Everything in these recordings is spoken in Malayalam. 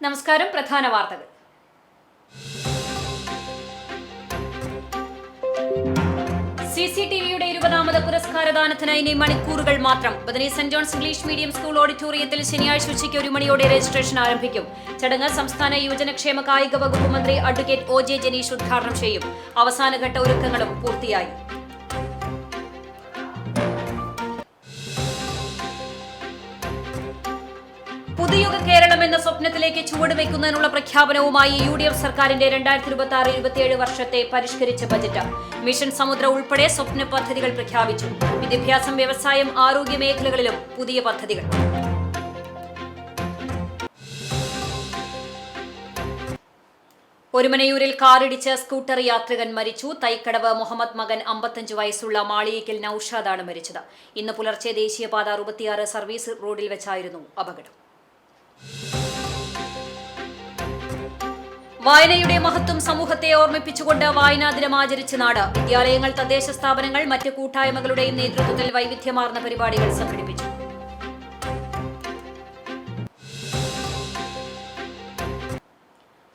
നമസ്കാരം. പ്രധാന വാർത്തകൾ. CCTVയുടെ 20ാമത് പുരസ്കാരദാനത്തിന് ഇനി മണിക്കൂറുകൾ മാത്രം. Bethany saint John's English medium school ഓഡിറ്റോറിയത്തിൽ ശനിയാഴ്ച ഉച്ചയ്ക്ക് 1 മണിയോടെ രജിസ്ട്രേഷൻ ആരംഭിക്കും. ചടങ്ങ് സംസ്ഥാന യുവജനക്ഷേമ കായിക വകുപ്പ് മന്ത്രി അഡ്വക്കേറ്റ് OJ ജനീഷ് ഉദ്ഘാടനം ചെയ്യും. അവസാനഘട്ട ഒരുക്കങ്ങളും പൂർത്തിയായി. പുതുയുഗ കേരളം എന്ന സ്വപ്നത്തിലേക്ക് ചുവടുവെക്കുന്നതിനുള്ള പ്രഖ്യാപനവുമായി UDF സർക്കാരിന്റെ 2026-27 വർഷത്തെ പരിഷ്കരിച്ച ബജറ്റ്. മിഷൻ സമുദ്ര ഉൾപ്പെടെ സ്വപ്ന പദ്ധതികൾ പ്രഖ്യാപിച്ചു. വിദ്യാഭ്യാസം, വ്യവസായം, ആരോഗ്യ മേഖലകളിലും പുതിയ പദ്ധതികൾ. ഒരുമനയൂരിൽ കാറിടിച്ച് സ്കൂട്ടർ യാത്രികൻ മരിച്ചു. തൈക്കടവ് മുഹമ്മദ് മകൻ 55 വയസ്സുള്ള മാളിയേക്കൽ നൌഷാദാണ് മരിച്ചത്. ഇന്ന് പുലർച്ചെ ദേശീയപാത 66 സർവീസ് റോഡിൽ വെച്ചായിരുന്നു അപകടം. വായനയുടെ മഹത്വം സമൂഹത്തെ ഓർമ്മിപ്പിച്ചുകൊണ്ട് വായനാ ദിനം ആചരിച്ച നാട്. വിദ്യാലയങ്ങൾ, തദ്ദേശ സ്ഥാപനങ്ങൾ, മറ്റ് കൂട്ടായ്മകളുടെയും നേതൃത്വത്തിൽ വൈവിധ്യമാർന്ന പരിപാടികൾ സംഘടിപ്പിച്ചു.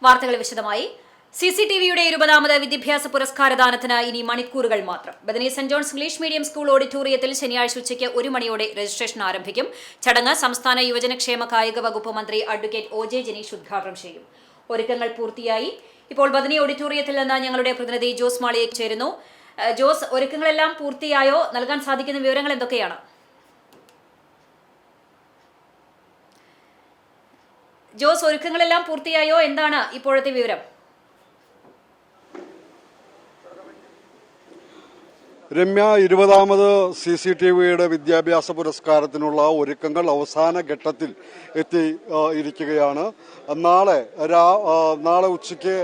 വാർത്തകൾ വിശദമായി. CCTVയുടെ 20ാമത് വിദ്യാഭ്യാസ പുരസ്കാരദാനത്തിന് ഇനി മണിക്കൂറുകൾ മാത്രം. Bethany saint John's English medium school ഓഡിറ്റോറിയത്തിൽ ശനിയാഴ്ച ഉച്ചയ്ക്ക് 1 മണിയോടെ രജിസ്ട്രേഷൻ ആരംഭിക്കും. ചടങ്ങ് സംസ്ഥാന യുവജനക്ഷേമ കായിക വകുപ്പ് മന്ത്രി അഡ്വക്കേറ്റ് OJ ജനീഷ് ഉദ്ഘാടനം ചെയ്യും. ഒരുക്കങ്ങൾ പൂർത്തിയായി. ഇപ്പോൾ ബദനി ഓഡിറ്റോറിയത്തിൽ നിന്ന് ഞങ്ങളുടെ പ്രതിനിധി ജോസ് മാളിയേക്ക് ചേരുന്നു. ജോസ്, ഒരുക്കങ്ങളെല്ലാം പൂർത്തിയായോ? നൽകാൻ സാധിക്കുന്ന വിവരങ്ങൾ എന്തൊക്കെയാണ്? ജോസ്, ഒരുക്കങ്ങളെല്ലാം പൂർത്തിയായോ? എന്താണ് ഇപ്പോഴത്തെ വിവരം? രമ്യ, 20ാമത് CCTVയുടെ വിദ്യാഭ്യാസ പുരസ്കാരത്തിനുള്ള ഒരുക്കങ്ങൾ അവസാന ഘട്ടത്തിൽ ഇരിക്കുകയാണ്. നാളെ ഉച്ചയ്ക്ക്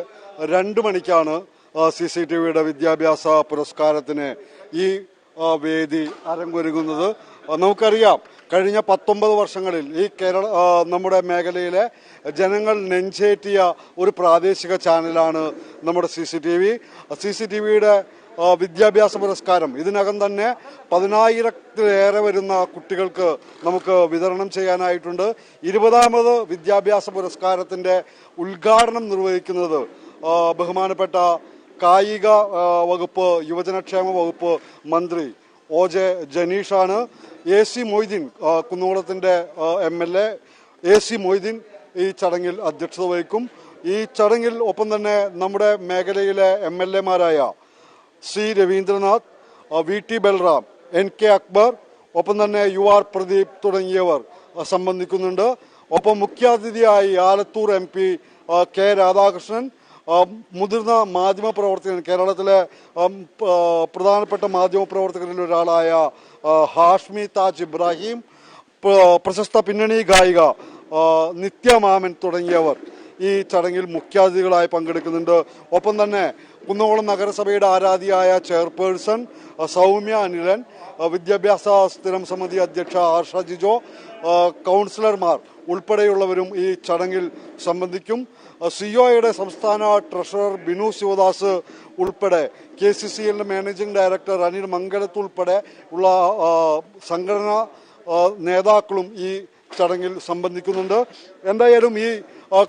2 മണിക്കാണ് CCTVയുടെ വിദ്യാഭ്യാസ പുരസ്കാരത്തിന് ഈ വേദി അരങ്ങൊരുങ്ങുന്നത്. നമുക്കറിയാം, കഴിഞ്ഞ 19 വർഷങ്ങളിൽ ഈ നമ്മുടെ മേഖലയിലെ ജനങ്ങൾ നെഞ്ചേറ്റിയ ഒരു പ്രാദേശിക ചാനലാണ് നമ്മുടെ CCTVയുടെ വിദ്യാഭ്യാസ പുരസ്കാരം. ഇതിനകം തന്നെ 10,000-ലേറെ വരുന്ന കുട്ടികൾക്ക് നമുക്ക് വിതരണം ചെയ്യാനായിട്ടുണ്ട്. 20ാമത് വിദ്യാഭ്യാസ പുരസ്കാരത്തിന്റെ ഉദ്ഘാടനം നിർവഹിക്കുന്നത് ബഹുമാനപ്പെട്ട കായിക വകുപ്പ്, യുവജനക്ഷേമ വകുപ്പ് മന്ത്രി OJ ജനീഷാണ്. AC Moideen, കുന്നംകുളത്തിന്റെ MLA AC Moideen ഈ ചടങ്ങിൽ അധ്യക്ഷത വഹിക്കും. ഈ ചടങ്ങിൽ ഒപ്പം തന്നെ നമ്മുടെ മേഖലയിലെ MLA-മാരായ C Ravindranath, VT Balram, NK Akbar, ഒപ്പം തന്നെ UR പ്രദീപ് തുടങ്ങിയവർ സംബന്ധിക്കുന്നുണ്ട്. ഒപ്പം മുഖ്യാതിഥിയായി ആലത്തൂർ MP K രാധാകൃഷ്ണൻ, മുതിർന്ന മാധ്യമപ്രവർത്തകൻ, കേരളത്തിലെ പ്രധാനപ്പെട്ട മാധ്യമപ്രവർത്തകരിൽ ഒരാളായ ഹാഷ്മി താജ് ഇബ്രാഹിം, പ്രശസ്ത പിന്നണി ഗായിക നിത്യമാമൻ തുടങ്ങിയവർ ഈ ചടങ്ങിൽ മുഖ്യാതിഥികളായി പങ്കെടുക്കുന്നുണ്ട്. ഒപ്പം തന്നെ കുന്നംകുളം നഗരസഭയുടെ ആരാധ്യയായ ചെയർപേഴ്സൺ സൗമ്യ അനിലൻ, വിദ്യാഭ്യാസ സ്ഥിരം സമിതി അധ്യക്ഷ ആർഷ ജിജോ, കൗൺസിലർമാർ ഉൾപ്പെടെയുള്ളവരും ഈ ചടങ്ങിൽ സംബന്ധിക്കും. COയുടെ സംസ്ഥാന ട്രഷറർ ബിനു ശിവദാസ് ഉൾപ്പെടെ KCCL മാനേജിംഗ് ഡയറക്ടർ അനിൽ മംഗലത്ത് ഉൾപ്പെടെ ഉള്ള സംഘടനാ നേതാക്കളും ഈ ചടങ്ങിൽ സംബന്ധിക്കുന്നുണ്ട്. എന്തായാലും ഈ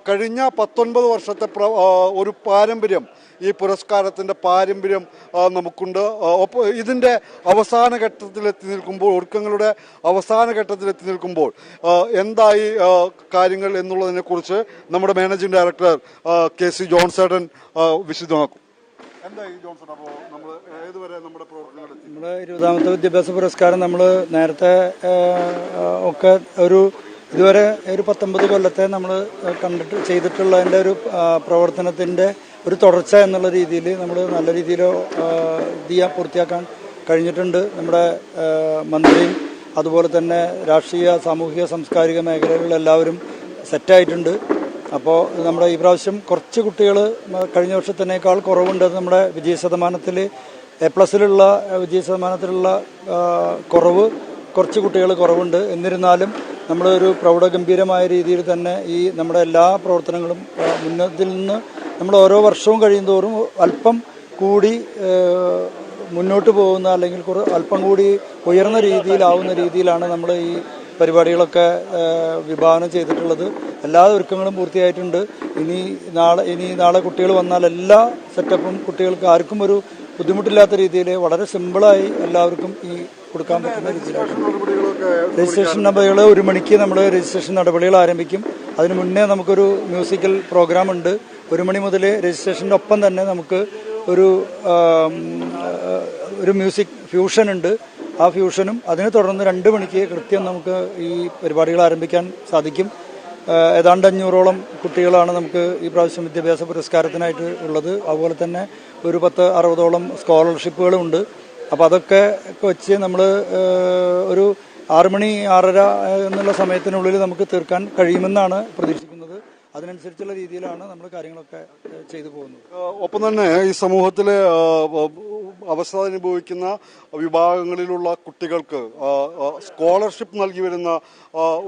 കഴിഞ്ഞ 19 വർഷത്തെ ഒരു പാരമ്പര്യം, ഈ പുരസ്കാരത്തിന്റെ പാരമ്പര്യം നമുക്കുണ്ട്. ഇതിന്റെ അവസാന ഘട്ടത്തിലെത്തി നിൽക്കുമ്പോൾ, ഒരുക്കങ്ങളുടെ അവസാന ഘട്ടത്തിലെത്തി നിൽക്കുമ്പോൾ എന്തായി കാര്യങ്ങൾ എന്നുള്ളതിനെ കുറിച്ച് നമ്മുടെ മാനേജിംഗ് ഡയറക്ടർ KC ജോൺസേട്ടൻ വിശദമാക്കും. എന്തായി ജോൺസൺ, അപ്പോൾ നമ്മൾ ഏതുവരെ നമ്മുടെ പ്രവർത്തനങ്ങൾ? നമ്മുടെ 20ാമത്തെ വിദ്യാഭ്യാസ പുരസ്കാരം നമ്മൾ നേരത്തെ ഒക്കെ ഇതുവരെ ഒരു 19 കൊല്ലത്തെ നമ്മൾ ചെയ്തിട്ടുള്ളതിൻ്റെ ഒരു പ്രവർത്തനത്തിൻ്റെ ഒരു തുടർച്ച എന്നുള്ള രീതിയിൽ നമ്മൾ നല്ല രീതിയിൽ പൂർത്തിയാക്കാൻ കഴിഞ്ഞിട്ടുണ്ട്. നമ്മുടെ മന്ത്രിയും അതുപോലെ തന്നെ രാഷ്ട്രീയ, സാമൂഹിക, സാംസ്കാരിക മേഖലകളിലെല്ലാവരും സെറ്റായിട്ടുണ്ട്. അപ്പോൾ നമ്മുടെ ഈ പ്രാവശ്യം കുറച്ച് കുട്ടികൾ കഴിഞ്ഞ വർഷത്തിനേക്കാൾ കുറവുണ്ട്. നമ്മുടെ വിജയശതമാനത്തിൽ A+ലുള്ള വിജയശതമാനത്തിലുള്ള കുറവ്, കുറച്ച് കുട്ടികൾ കുറവുണ്ട്. എന്നിരുന്നാലും നമ്മൾ ഒരു പ്രൗഢഗംഭീരമായ രീതിയിൽ തന്നെ ഈ നമ്മുടെ എല്ലാ പ്രവർത്തനങ്ങളും മുന്നത്തിൽ നിന്ന് നമ്മൾ ഓരോ വർഷവും കഴിയുന്തോറും അല്പം കൂടി മുന്നോട്ട് പോകുന്ന, അല്ലെങ്കിൽ അല്പം കൂടി ഉയർന്ന രീതിയിലാവുന്ന രീതിയിലാണ് നമ്മൾ ഈ പരിപാടികളൊക്കെ വിഭാവനം ചെയ്തിട്ടുള്ളത്. എല്ലാ ഒരുക്കങ്ങളും പൂർത്തിയായിട്ടുണ്ട്. ഇനി നാളെ കുട്ടികൾ വന്നാൽ എല്ലാ സെറ്റപ്പും കുട്ടികൾക്ക് ആർക്കും ഒരു ബുദ്ധിമുട്ടില്ലാത്ത രീതിയിൽ വളരെ സിമ്പിളായി എല്ലാവർക്കും ഈ കൊടുക്കാൻ പറ്റുന്ന രീതിയിലാണ്. രജിസ്ട്രേഷൻ നടപടികൾ 1 മണിക്ക് നമ്മൾ രജിസ്ട്രേഷൻ നടപടികൾ ആരംഭിക്കും. അതിനു മുന്നേ നമുക്കൊരു മ്യൂസിക്കൽ പ്രോഗ്രാം ഉണ്ട്. 1 മണി മുതൽ രജിസ്ട്രേഷൻ്റെ ഒപ്പം തന്നെ നമുക്ക് ഒരു മ്യൂസിക് ഫ്യൂഷൻ ഉണ്ട്. ആ ഫ്യൂഷനും അതിനെ തുടർന്ന് 2 മണിക്ക് കൃത്യം നമുക്ക് ഈ പരിപാടികൾ ആരംഭിക്കാൻ സാധിക്കും. ഏതാണ്ട് 500ഓളം കുട്ടികളാണ് നമുക്ക് ഈ പ്രാവശ്യം വിദ്യാഭ്യാസ പുരസ്കാരത്തിനായിട്ട് ഉള്ളത്. അതുപോലെ തന്നെ ഒരു 10-60ഓളം സ്കോളർഷിപ്പുകളും ഉണ്ട്. അപ്പോൾ അതൊക്കെ വെച്ച് നമ്മൾ ഒരു 6 മണി 6:30 എന്നുള്ള സമയത്തിനുള്ളിൽ നമുക്ക് തീർക്കാൻ കഴിയുമെന്നാണ് പ്രതീക്ഷിക്കുന്നത്. അതിനനുസരിച്ചുള്ള രീതിയിലാണ് നമ്മൾ കാര്യങ്ങളൊക്കെ ചെയ്തു പോകുന്നത്. ഒപ്പം തന്നെ ഈ സമൂഹത്തിലെ അവസ്ഥ അനുഭവിക്കുന്ന വിഭാഗങ്ങളിലുള്ള കുട്ടികൾക്ക് സ്കോളർഷിപ്പ് നൽകി വരുന്ന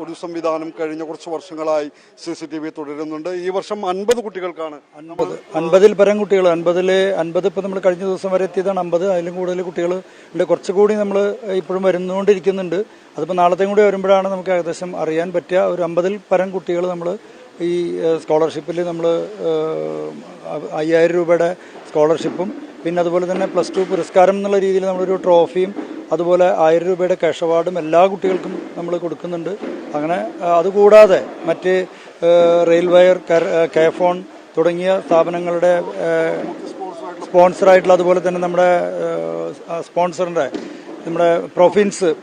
ഒരു സംവിധാനം കഴിഞ്ഞ കുറച്ച് വർഷങ്ങളായി CCTV തുടരുന്നുണ്ട്. ഈ വർഷം 50 കുട്ടികൾക്കാണ് 50-ൽ പരം കുട്ടികൾ 50 ഇപ്പം നമ്മൾ കഴിഞ്ഞ ദിവസം വരെ എത്തിയതാണ് 50. അതിലും കൂടുതൽ കുട്ടികൾ ഉണ്ട്. കുറച്ചുകൂടി നമ്മൾ ഇപ്പോഴും വരുന്നുകൊണ്ടിരിക്കുന്നുണ്ട്. അതിപ്പോൾ നാളത്തെയും കൂടി വരുമ്പോഴാണ് നമുക്ക് ഏകദേശം അറിയാൻ പറ്റുക. ഒരു 50-ൽ പരം കുട്ടികൾ നമ്മൾ ഈ സ്കോളർഷിപ്പിൽ നമ്മൾ 5000 രൂപയുടെ സ്കോളർഷിപ്പും പിന്നെ അതുപോലെ തന്നെ +2 പുരസ്കാരം എന്നുള്ള രീതിയിൽ നമ്മളൊരു ട്രോഫിയും അതുപോലെ 1000 രൂപയുടെ ക്യാഷ് അവാർഡും എല്ലാ കുട്ടികൾക്കും നമ്മൾ കൊടുക്കുന്നുണ്ട്. അങ്ങനെ അതുകൂടാതെ മറ്റ് റെയിൽവയർ, കെഫോൺ തുടങ്ങിയ സ്ഥാപനങ്ങളുടെ സ്പോൺസറായിട്ടുള്ള അതുപോലെ തന്നെ നമ്മുടെ സ്പോൺസറിൻ്റെ നമ്മുടെ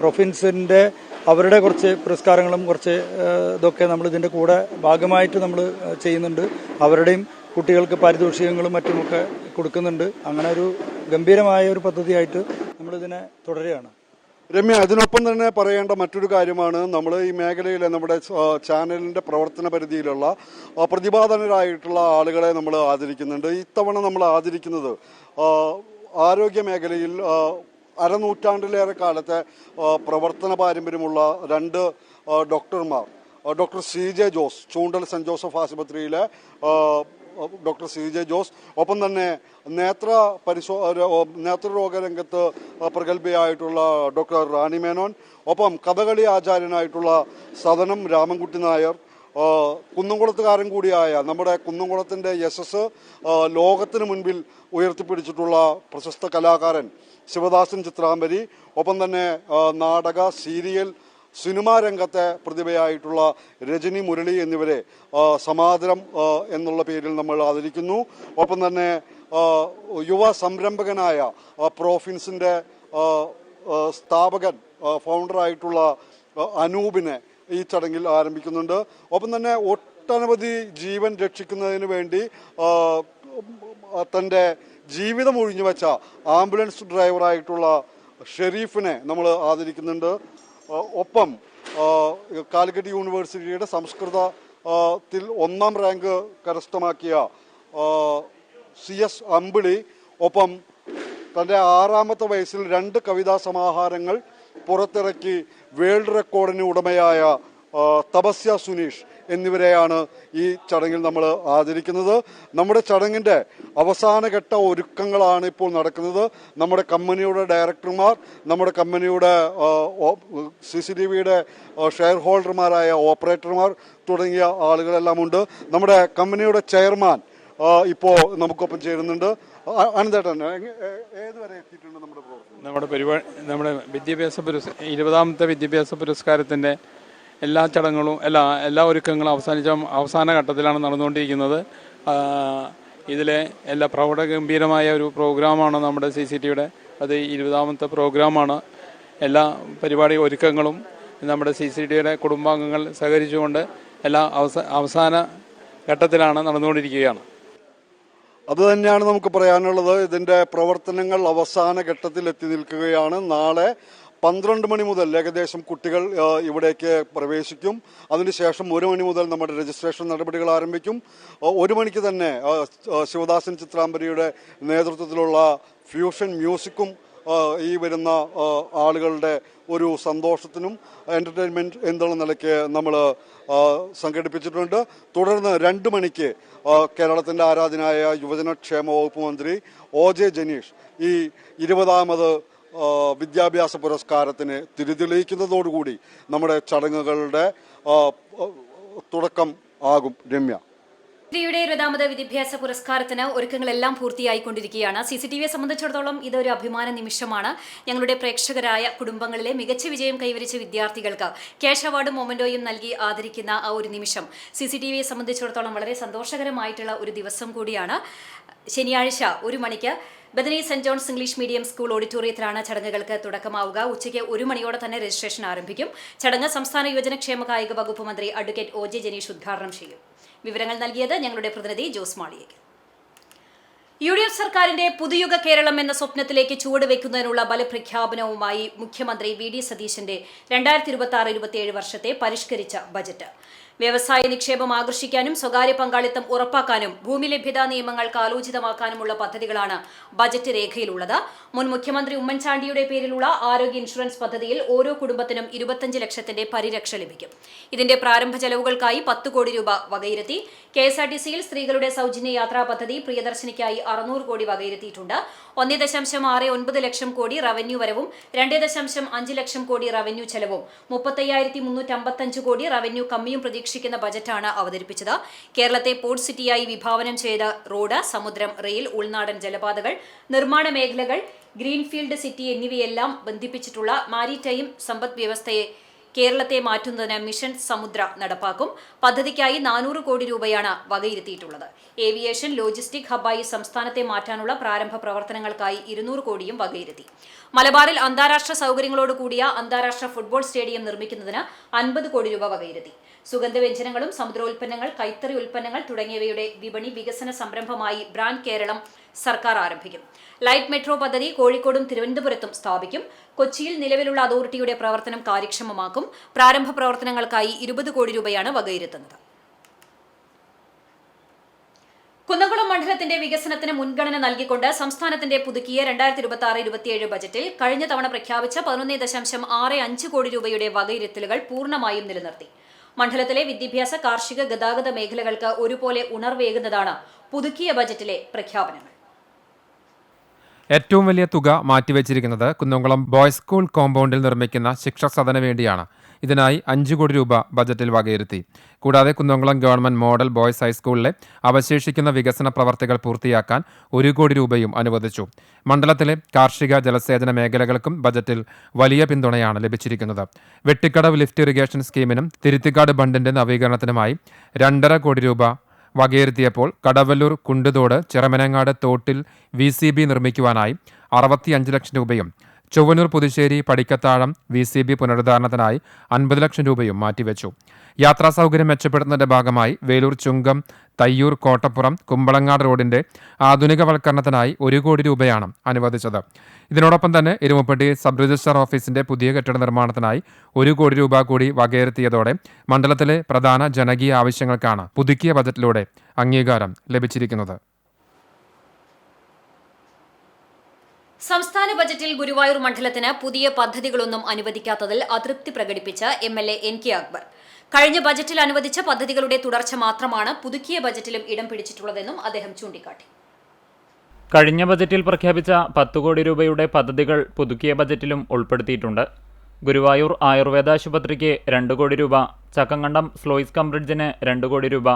പ്രൊഫിൻസിൻ്റെ അവരുടെ കുറച്ച് പുരസ്കാരങ്ങളും കുറച്ച് ഇതൊക്കെ നമ്മൾ ഇതിൻ്റെ കൂടെ ഭാഗമായിട്ട് നമ്മൾ ചെയ്യുന്നുണ്ട്. അവരുടെയും കുട്ടികൾക്ക് പാരിതോഷികങ്ങളും മറ്റുമൊക്കെ കൊടുക്കുന്നുണ്ട്. അങ്ങനെ ഒരു ഗംഭീരമായ ഒരു പദ്ധതിയായിട്ട് നമ്മളിതിനെ തുടരുകയാണ്. രമ്യ, അതിനൊപ്പം തന്നെ പറയേണ്ട മറ്റൊരു കാര്യമാണ്, നമ്മൾ ഈ മേഖലയിലെ നമ്മുടെ ചാനലിൻ്റെ പ്രവർത്തന പരിധിയിലുള്ള പ്രതിഭാധനരായിട്ടുള്ള ആളുകളെ നമ്മൾ ആദരിക്കുന്നുണ്ട്. ഇത്തവണ നമ്മൾ ആദരിക്കുന്നത് ആരോഗ്യ മേഖലയിൽ അരനൂറ്റാണ്ടിലേറെ കാലത്തെ പ്രവർത്തന പാരമ്പര്യമുള്ള 2 ഡോക്ടർമാർ, ഡോക്ടർ CJ ജോസ്, ചൂണ്ടൽ സെന്റ് ജോസഫ് ആശുപത്രിയിലെ ഡോക്ടർ CJ ജോസ്, ഒപ്പം തന്നെ നേത്രരോഗ രംഗത്ത് പ്രഗത്ഭയായിട്ടുള്ള ഡോക്ടർ റാണി മേനോൻ, ഒപ്പം കഥകളി ആചാര്യനായിട്ടുള്ള സദനം രാമൻകുട്ടി നായർ, കുന്നംകുളത്തുകാരൻ കൂടിയായ നമ്മുടെ കുന്നംകുളത്തിൻ്റെ യശസ് ലോകത്തിന് മുൻപിൽ ഉയർത്തിപ്പിടിച്ചിട്ടുള്ള പ്രശസ്ത കലാകാരൻ ശിവദാസൻ ചിത്രാമ്പരി, ഒപ്പം തന്നെ നാടക, സീരിയൽ, സിനിമാ രംഗത്തെ പ്രതിഭയായിട്ടുള്ള രജനി മുരളി എന്നിവരെ സമാദരം എന്നുള്ള പേരിൽ നമ്മൾ ആദരിക്കുന്നു. ഒപ്പം തന്നെ യുവ സംരംഭകനായ പ്രോഫിൻസിൻ്റെ സ്ഥാപകൻ, ഫൗണ്ടറായിട്ടുള്ള അനൂപിനെ ഈ ചടങ്ങിൽ ആരംഭിക്കുന്നുണ്ട്. ഒപ്പം തന്നെ ഒട്ടനവധി ജീവൻ രക്ഷിക്കുന്നതിന് വേണ്ടി തൻ്റെ ജീവിതം ഒഴിഞ്ഞു വെച്ച ആംബുലൻസ് ഡ്രൈവറായിട്ടുള്ള ഷെരീഫിനെ നമ്മൾ ആദരിക്കുന്നുണ്ട്. ഒപ്പം കാലിക്കറ്റ് യൂണിവേഴ്സിറ്റിയുടെ സംസ്കൃതത്തിൽ 1ാം റാങ്ക് കരസ്ഥമാക്കിയ CS അമ്പിളി, ഒപ്പം തൻ്റെ 6ാമത്തെ വയസ്സിൽ 2 കവിതാ സമാഹാരങ്ങൾ പുറത്തിറക്കി വേൾഡ് റെക്കോർഡിന് ഉടമയായ തപസ്യ സുനീഷ് എന്നിവരെയാണ് ഈ ചടങ്ങിൽ നമ്മൾ ആദരിക്കുന്നത്. നമ്മുടെ ചടങ്ങിൻ്റെ അവസാനഘട്ട ഒരുക്കങ്ങളാണ് ഇപ്പോൾ നടക്കുന്നത്. നമ്മുടെ കമ്പനിയുടെ ഡയറക്ടർമാർ, നമ്മുടെ കമ്പനിയുടെ CCTVയുടെ ഷെയർ ഹോൾഡർമാരായ ഓപ്പറേറ്റർമാർ തുടങ്ങിയ ആളുകളെല്ലാം ഉണ്ട്. നമ്മുടെ കമ്പനിയുടെ ചെയർമാൻ ഇപ്പോൾ നമുക്കൊപ്പം ചേരുന്നുണ്ട്. അനന്തേട്ടൻ, ഏതുവരെ എത്തിയിട്ടുണ്ട് നമ്മുടെ പ്രവർത്തനം? നമ്മുടെ 20ാമത്തെ വിദ്യാഭ്യാസ പുരസ്കാരത്തിൻ്റെ എല്ലാ ചടങ്ങുകളും എല്ലാ ഒരുക്കങ്ങളും അവസാന ഘട്ടത്തിലാണ് നടന്നുകൊണ്ടിരിക്കുന്നത്. ഇതിലെ എല്ലാ പ്രൗഢഗംഭീരമായ ഒരു പ്രോഗ്രാമാണ് നമ്മുടെ CCTVയുടെ. അത് 20ാമത്തെ പ്രോഗ്രാമാണ്. എല്ലാ പരിപാടി ഒരുക്കങ്ങളും നമ്മുടെ CCTVയുടെ കുടുംബാംഗങ്ങൾ സഹകരിച്ചുകൊണ്ട് എല്ലാ അവസാന ഘട്ടത്തിലാണ് നടന്നുകൊണ്ടിരിക്കുകയാണ്. അതുതന്നെയാണ് നമുക്ക് പറയാനുള്ളത്. ഇതിൻ്റെ പ്രവർത്തനങ്ങൾ അവസാന ഘട്ടത്തിൽ എത്തി നിൽക്കുകയാണ്. നാളെ 12 മണി മുതൽ ഏകദേശം കുട്ടികൾ ഇവിടേക്ക് പ്രവേശിക്കും. അതിനുശേഷം 1 മണി മുതൽ നമ്മുടെ രജിസ്ട്രേഷൻ നടപടികൾ ആരംഭിക്കും. 1 മണിക്ക് തന്നെ ശിവദാസൻ ചിത്രാമ്പരിയുടെ നേതൃത്വത്തിലുള്ള ഫ്യൂഷൻ മ്യൂസിക്കും ഈ വരുന്ന ആളുകളുടെ ഒരു സന്തോഷത്തിനും എൻ്റർടൈൻമെൻറ്റ് എന്നുള്ള നിലയ്ക്ക് നമ്മൾ സംഘടിപ്പിച്ചിട്ടുണ്ട്. തുടർന്ന് 2 മണിക്ക് കേരളത്തിൻ്റെ ആരാധനായ യുവജനക്ഷേമ വകുപ്പ് മന്ത്രി OJ ജനീഷ് ഈ 20ാമത് വിദ്യാഭ്യാസ പുരസ്കാരത്തിന് തിരിതെളിയിക്കുന്നതോടുകൂടി നമ്മുടെ ചടങ്ങുകളുടെ തുടക്കം ആകും. രമ്യ. യുടെ 20ാമത് വിദ്യാഭ്യാസ പുരസ്കാരത്തിന് ഒരുക്കങ്ങളെല്ലാം പൂർത്തിയായിക്കൊണ്ടിരിക്കുകയാണ്. CCTVയെ സംബന്ധിച്ചിടത്തോളം ഇതൊരു അഭിമാന നിമിഷമാണ്. ഞങ്ങളുടെ പ്രേക്ഷകരായ കുടുംബങ്ങളിലെ മികച്ച വിജയം കൈവരിച്ച വിദ്യാർത്ഥികൾക്ക് ക്യാഷ് അവാർഡും മൊമെന്റോയും നൽകി ആദരിക്കുന്ന ആ ഒരു നിമിഷം CCTVയെ സംബന്ധിച്ചിടത്തോളം വളരെ സന്തോഷകരമായിട്ടുള്ള ഒരു ദിവസം കൂടിയാണ്. ശനിയാഴ്ച 1 മണിക്ക് Bethany saint John's English medium school ഓഡിറ്റോറിയത്തിലാണ് ചടങ്ങുകൾക്ക് തുടക്കമാവുക. ഉച്ചയ്ക്ക് 1 മണിയോടെ തന്നെ രജിസ്ട്രേഷൻ ആരംഭിക്കും. ചടങ്ങ് സംസ്ഥാന യുവജനക്ഷേമ കായിക വകുപ്പ് മന്ത്രി അഡ്വക്കേറ്റ് OJ ജനീഷ് ഉദ്ഘാടനം ചെയ്യും. വിവരങ്ങൾ നൽകിയത് ഞങ്ങളുടെ പ്രതിനിധി ജോസ് മാളിയേക്കൽ. UDF സർക്കാരിന്റെ പുതുയുഗ കേരളം എന്ന സ്വപ്നത്തിലേക്ക് ചുവടുവെക്കുന്നതിനുള്ള ബലപ്രഖ്യാപനവുമായി മുഖ്യമന്ത്രി VD സതീശന്റെ 2026-27 വർഷത്തെ പരിഷ്കരിച്ച ബജറ്റ്. വ്യവസായ നിക്ഷേപം ആകർഷിക്കാനും സ്വകാര്യ പങ്കാളിത്തം ഉറപ്പാക്കാനും ഭൂമി ലഭ്യതാ നിയമങ്ങൾ കാലോചിതമാക്കാനുമുള്ള പദ്ധതികളാണ് ബജറ്റ് രേഖയിലുള്ളത്. മുൻ മുഖ്യമന്ത്രി ഉമ്മൻചാണ്ടിയുടെ പേരിലുള്ള ആരോഗ്യ ഇൻഷുറൻസ് പദ്ധതിയിൽ ഓരോ കുടുംബത്തിനും 25 ലക്ഷത്തിന്റെ പരിരക്ഷ ലഭിക്കും. ഇതിന്റെ പ്രാരംഭ ചെലവുകൾക്കായി 10 കോടി രൂപ വകയിരുത്തി. KSRTCയിൽ സ്ത്രീകളുടെ സൗജന്യ യാത്രാ പദ്ധതി പ്രിയദർശിനിക്കായി 600 കോടി വകയിരുത്തിയിട്ടുണ്ട്. 1.69 ലക്ഷം കോടി റവന്യൂ വരവും 2.5 ലക്ഷം കോടി റവന്യൂ ചെലവും 35,355 കോടി റവന്യൂ കമ്മിയും പ്രതീക്ഷിക്കുന്ന ബജറ്റാണ് അവതരിപ്പിച്ചത്. കേരളത്തെ പോർട്ട് സിറ്റിയായി വിഭാവനം ചെയ്ത റോഡ്, സമുദ്രം, റെയിൽ, ഉൾനാടൻ ജലപാതകൾ, നിർമ്മാണ മേഖലകൾ, ഗ്രീൻഫീൽഡ് സിറ്റി എന്നിവയെല്ലാം ബന്ധിപ്പിച്ചിട്ടുള്ള മാരിടൈം സമ്പദ് വ്യവസ്ഥയെ കേരളത്തെ മാറ്റുന്നതിന് മിഷൻ സമുദ്ര നടപ്പാക്കും. പദ്ധതിക്കായി 400 കോടി രൂപയാണ് വകയിരുത്തിയിട്ടുള്ളത്. ഏവിയേഷൻ ലോജിസ്റ്റിക് ഹബ്ബായി സംസ്ഥാനത്തെ മാറ്റാനുള്ള പ്രാരംഭ പ്രവർത്തനങ്ങൾക്കായി 200 കോടിയും വകയിരുത്തി. മലബാറിൽ അന്താരാഷ്ട്ര സൗകര്യങ്ങളോട് കൂടിയ അന്താരാഷ്ട്ര ഫുട്ബോൾ സ്റ്റേഡിയം നിർമ്മിക്കുന്നതിന് 50 കോടി രൂപ വകയിരുത്തി. സുഗന്ധവ്യഞ്ജനങ്ങളും സമുദ്രോൽപ്പന്നങ്ങൾ, കൈത്തറി ഉൽപ്പന്നങ്ങൾ തുടങ്ങിയവയുടെ വിപണി വികസന സംരംഭമായി ബ്രാൻഡ് കേരളം സർക്കാർ ആരംഭിക്കും. ലൈറ്റ് മെട്രോ പദ്ധതി കോഴിക്കോടും തിരുവനന്തപുരത്തും സ്ഥാപിക്കും. കൊച്ചിയിൽ നിലവിലുള്ള അതോറിറ്റിയുടെ പ്രവർത്തനം കാര്യക്ഷമമാക്കും. പ്രാരംഭ പ്രവർത്തനങ്ങൾക്കായി 20 കോടി രൂപയാണ് വകയിരുത്തുന്നത്. കുന്നംകുളം മണ്ഡലത്തിന്റെ വികസനത്തിന് മുൻഗണന നൽകിക്കൊണ്ട് സംസ്ഥാനത്തിന്റെ പുതുക്കിയ 2026-27 ബജറ്റിൽ കഴിഞ്ഞ തവണ പ്രഖ്യാപിച്ച 11.65 കോടി രൂപയുടെ വകയിരുത്തലുകൾ പൂർണ്ണമായും നിലനിർത്തി. മണ്ഡലത്തിലെ വിദ്യാഭ്യാസ, കാർഷിക, ഗതാഗത മേഖലകൾക്ക് ഒരുപോലെ ഉണർവേകുന്നതാണ് പുതുക്കിയ ബജറ്റിലെ പ്രഖ്യാപനങ്ങൾ. ഏറ്റവും വലിയ തുക മാറ്റിവെച്ചിരിക്കുന്നത് കുന്നംകുളം ബോയ്സ് സ്കൂൾ കോമ്പൗണ്ടിൽ നിർമ്മിക്കുന്ന ശിക്ഷക സദനു വേണ്ടിയാണ്. ഇതിനായി 5 കോടി രൂപ ബജറ്റിൽ വകയിരുത്തി. കൂടാതെ കുന്നംകുളം ഗവൺമെന്റ് മോഡൽ ബോയ്സ് ഹൈസ്കൂളിലെ അവശേഷിക്കുന്ന വികസന പ്രവർത്തികൾ പൂർത്തിയാക്കാൻ 1 കോടി രൂപയും അനുവദിച്ചു. മണ്ഡലത്തിലെ കാർഷിക, ജലസേചന മേഖലകൾക്കും ബജറ്റിൽ വലിയ പിന്തുണയാണ് ലഭിച്ചിരിക്കുന്നത്. വെട്ടിക്കടവ് ലിഫ്റ്റ് ഇറിഗേഷൻ സ്കീമിനും തിരുത്തിക്കാട് ബണ്ടിന്റെ നവീകരണത്തിനുമായി 2.5 കോടി രൂപ വകയിരുത്തിയപ്പോൾ കടവല്ലൂർ, കുണ്ടുതോട്, ചിറമനങ്ങാട് തോട്ടിൽ VCB നിർമ്മിക്കുവാനായി 65 ലക്ഷം രൂപയും ചൊവ്വനൂർ, പുതുശ്ശേരി, പടിക്കത്താഴം VCB പുനരുദ്ധാരണത്തിനായി 50 ലക്ഷം രൂപയും മാറ്റിവെച്ചു. യാത്രാ സൗകര്യം മെച്ചപ്പെടുത്തുന്നതിന്റെ ഭാഗമായി വേലൂർ, ചുങ്കം, തയ്യൂർ, കോട്ടപ്പുറം, കുമ്പളങ്ങാട് റോഡിന്റെ ആധുനികവൽക്കരണത്തിനായി 1 കോടി രൂപയാണ് അനുവദിച്ചത്. ഇതിനോടൊപ്പം തന്നെ ഇരുമുപ്പട്ടി സബ് രജിസ്ട്രാർ ഓഫീസിന്റെ പുതിയ കെട്ടിട നിർമ്മാണത്തിനായി 1 കോടി രൂപ കൂടി വകയിരുത്തിയതോടെ മണ്ഡലത്തിലെ പ്രധാന ജനകീയ ആവശ്യങ്ങൾക്കാണ് പുതുക്കിയ ബജറ്റിലൂടെ അംഗീകാരം ലഭിച്ചിരിക്കുന്നത്. സംസ്ഥാന ബജറ്റിൽ ഗുരുവായൂർ മണ്ഡലത്തിന് പുതിയ പദ്ധതികളൊന്നും അനുവദിക്കാത്തതിൽ അതൃപ്തി പ്രകടിപ്പിച്ച MLA NK അക്ബർ കഴിഞ്ഞ ബജറ്റിൽ അനുവദിച്ച പദ്ധതികളുടെ തുടർച്ച മാത്രമാണ് പുതുക്കിയ ബജറ്റിലും ഇടം പിടിച്ചിട്ടുള്ളതെന്നും അദ്ദേഹം ചൂണ്ടിക്കാട്ടി. കഴിഞ്ഞ ബജറ്റിൽ പ്രഖ്യാപിച്ച 10 കോടി രൂപയുടെ പദ്ധതികൾ പുതുക്കിയ ബജറ്റിലും ഉൾപ്പെടുത്തിയിട്ടുണ്ട്. ഗുരുവായൂർ ആയുർവേദ ആശുപത്രിക്ക് 2 കോടി രൂപ, ചക്കങ്കണ്ടം സ്ലോയിസ് കം ബ്രിഡ്ജിന് 2 കോടി രൂപ,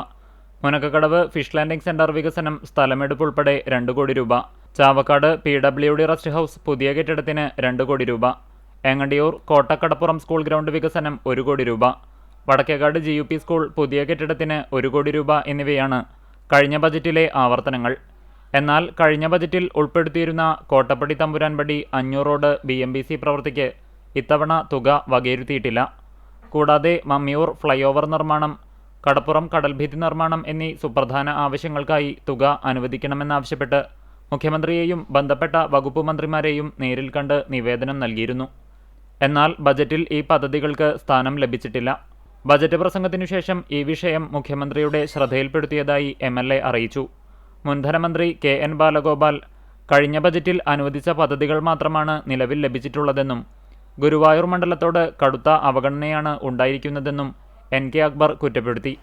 മുനക്കക്കടവ് ഫിഷ് ലാൻഡിംഗ് സെന്റർ വികസനം, സ്ഥലമെടുപ്പ് ഉൾപ്പെടെ 2 കോടി രൂപ, ചാവക്കാട് PWD റെസ്റ്റ് ഹൗസ് പുതിയ കെട്ടിടത്തിന് 2 കോടി രൂപ, ഏങ്ങണ്ടിയൂർ കോട്ടക്കടപ്പുറം സ്കൂൾ ഗ്രൗണ്ട് വികസനം 1 കോടി രൂപ, വടക്കേക്കാട് GUP സ്കൂൾ പുതിയ കെട്ടിടത്തിന് 1 കോടി രൂപ എന്നിവയാണ് കഴിഞ്ഞ ബജറ്റിലെ ആവർത്തനങ്ങൾ. എന്നാൽ കഴിഞ്ഞ ബജറ്റിൽ ഉൾപ്പെടുത്തിയിരുന്ന കോട്ടപ്പടി തമ്പുരാൻപടി 500 റോഡ് BMBC പ്രവൃത്തിക്ക് ഇത്തവണ തുക വകയിരുത്തിയിട്ടില്ല. കൂടാതെ മമ്മിയൂർ ഫ്ലൈ ഓവർ നിർമ്മാണം, കടപ്പുറം കടൽഭിത്തി നിർമ്മാണം എന്നീ സുപ്രധാന ആവശ്യങ്ങൾക്കായി തുക അനുവദിക്കണമെന്നാവശ്യപ്പെട്ട് മുഖ്യമന്ത്രിയെയും ബന്ധപ്പെട്ട വകുപ്പ് മന്ത്രിമാരെയും നേരിൽ കണ്ട് നിവേദനം നൽകിയിരുന്നു. എന്നാൽ ബജറ്റിൽ ഈ പദ്ധതികൾക്ക് സ്ഥാനം ലഭിച്ചിട്ടില്ല. ബജറ്റ് പ്രസംഗത്തിനു ശേഷം ഈ വിഷയം മുഖ്യമന്ത്രിയുടെ ശ്രദ്ധയിൽപ്പെടുത്തിയതായി MLA അറിയിച്ചു. മുൻ ധനമന്ത്രി KN ബാലഗോപാൽ കഴിഞ്ഞ ബജറ്റിൽ അനുവദിച്ച പദ്ധതികൾ മാത്രമാണ് നിലവിൽ ലഭിച്ചിട്ടുള്ളതെന്നും ഗുരുവായൂർ മണ്ഡലത്തോട് കടുത്ത അവഗണനയാണ് ഉണ്ടായിരിക്കുന്നതെന്നും NK അക്ബർ കുറ്റപ്പെടുത്തി.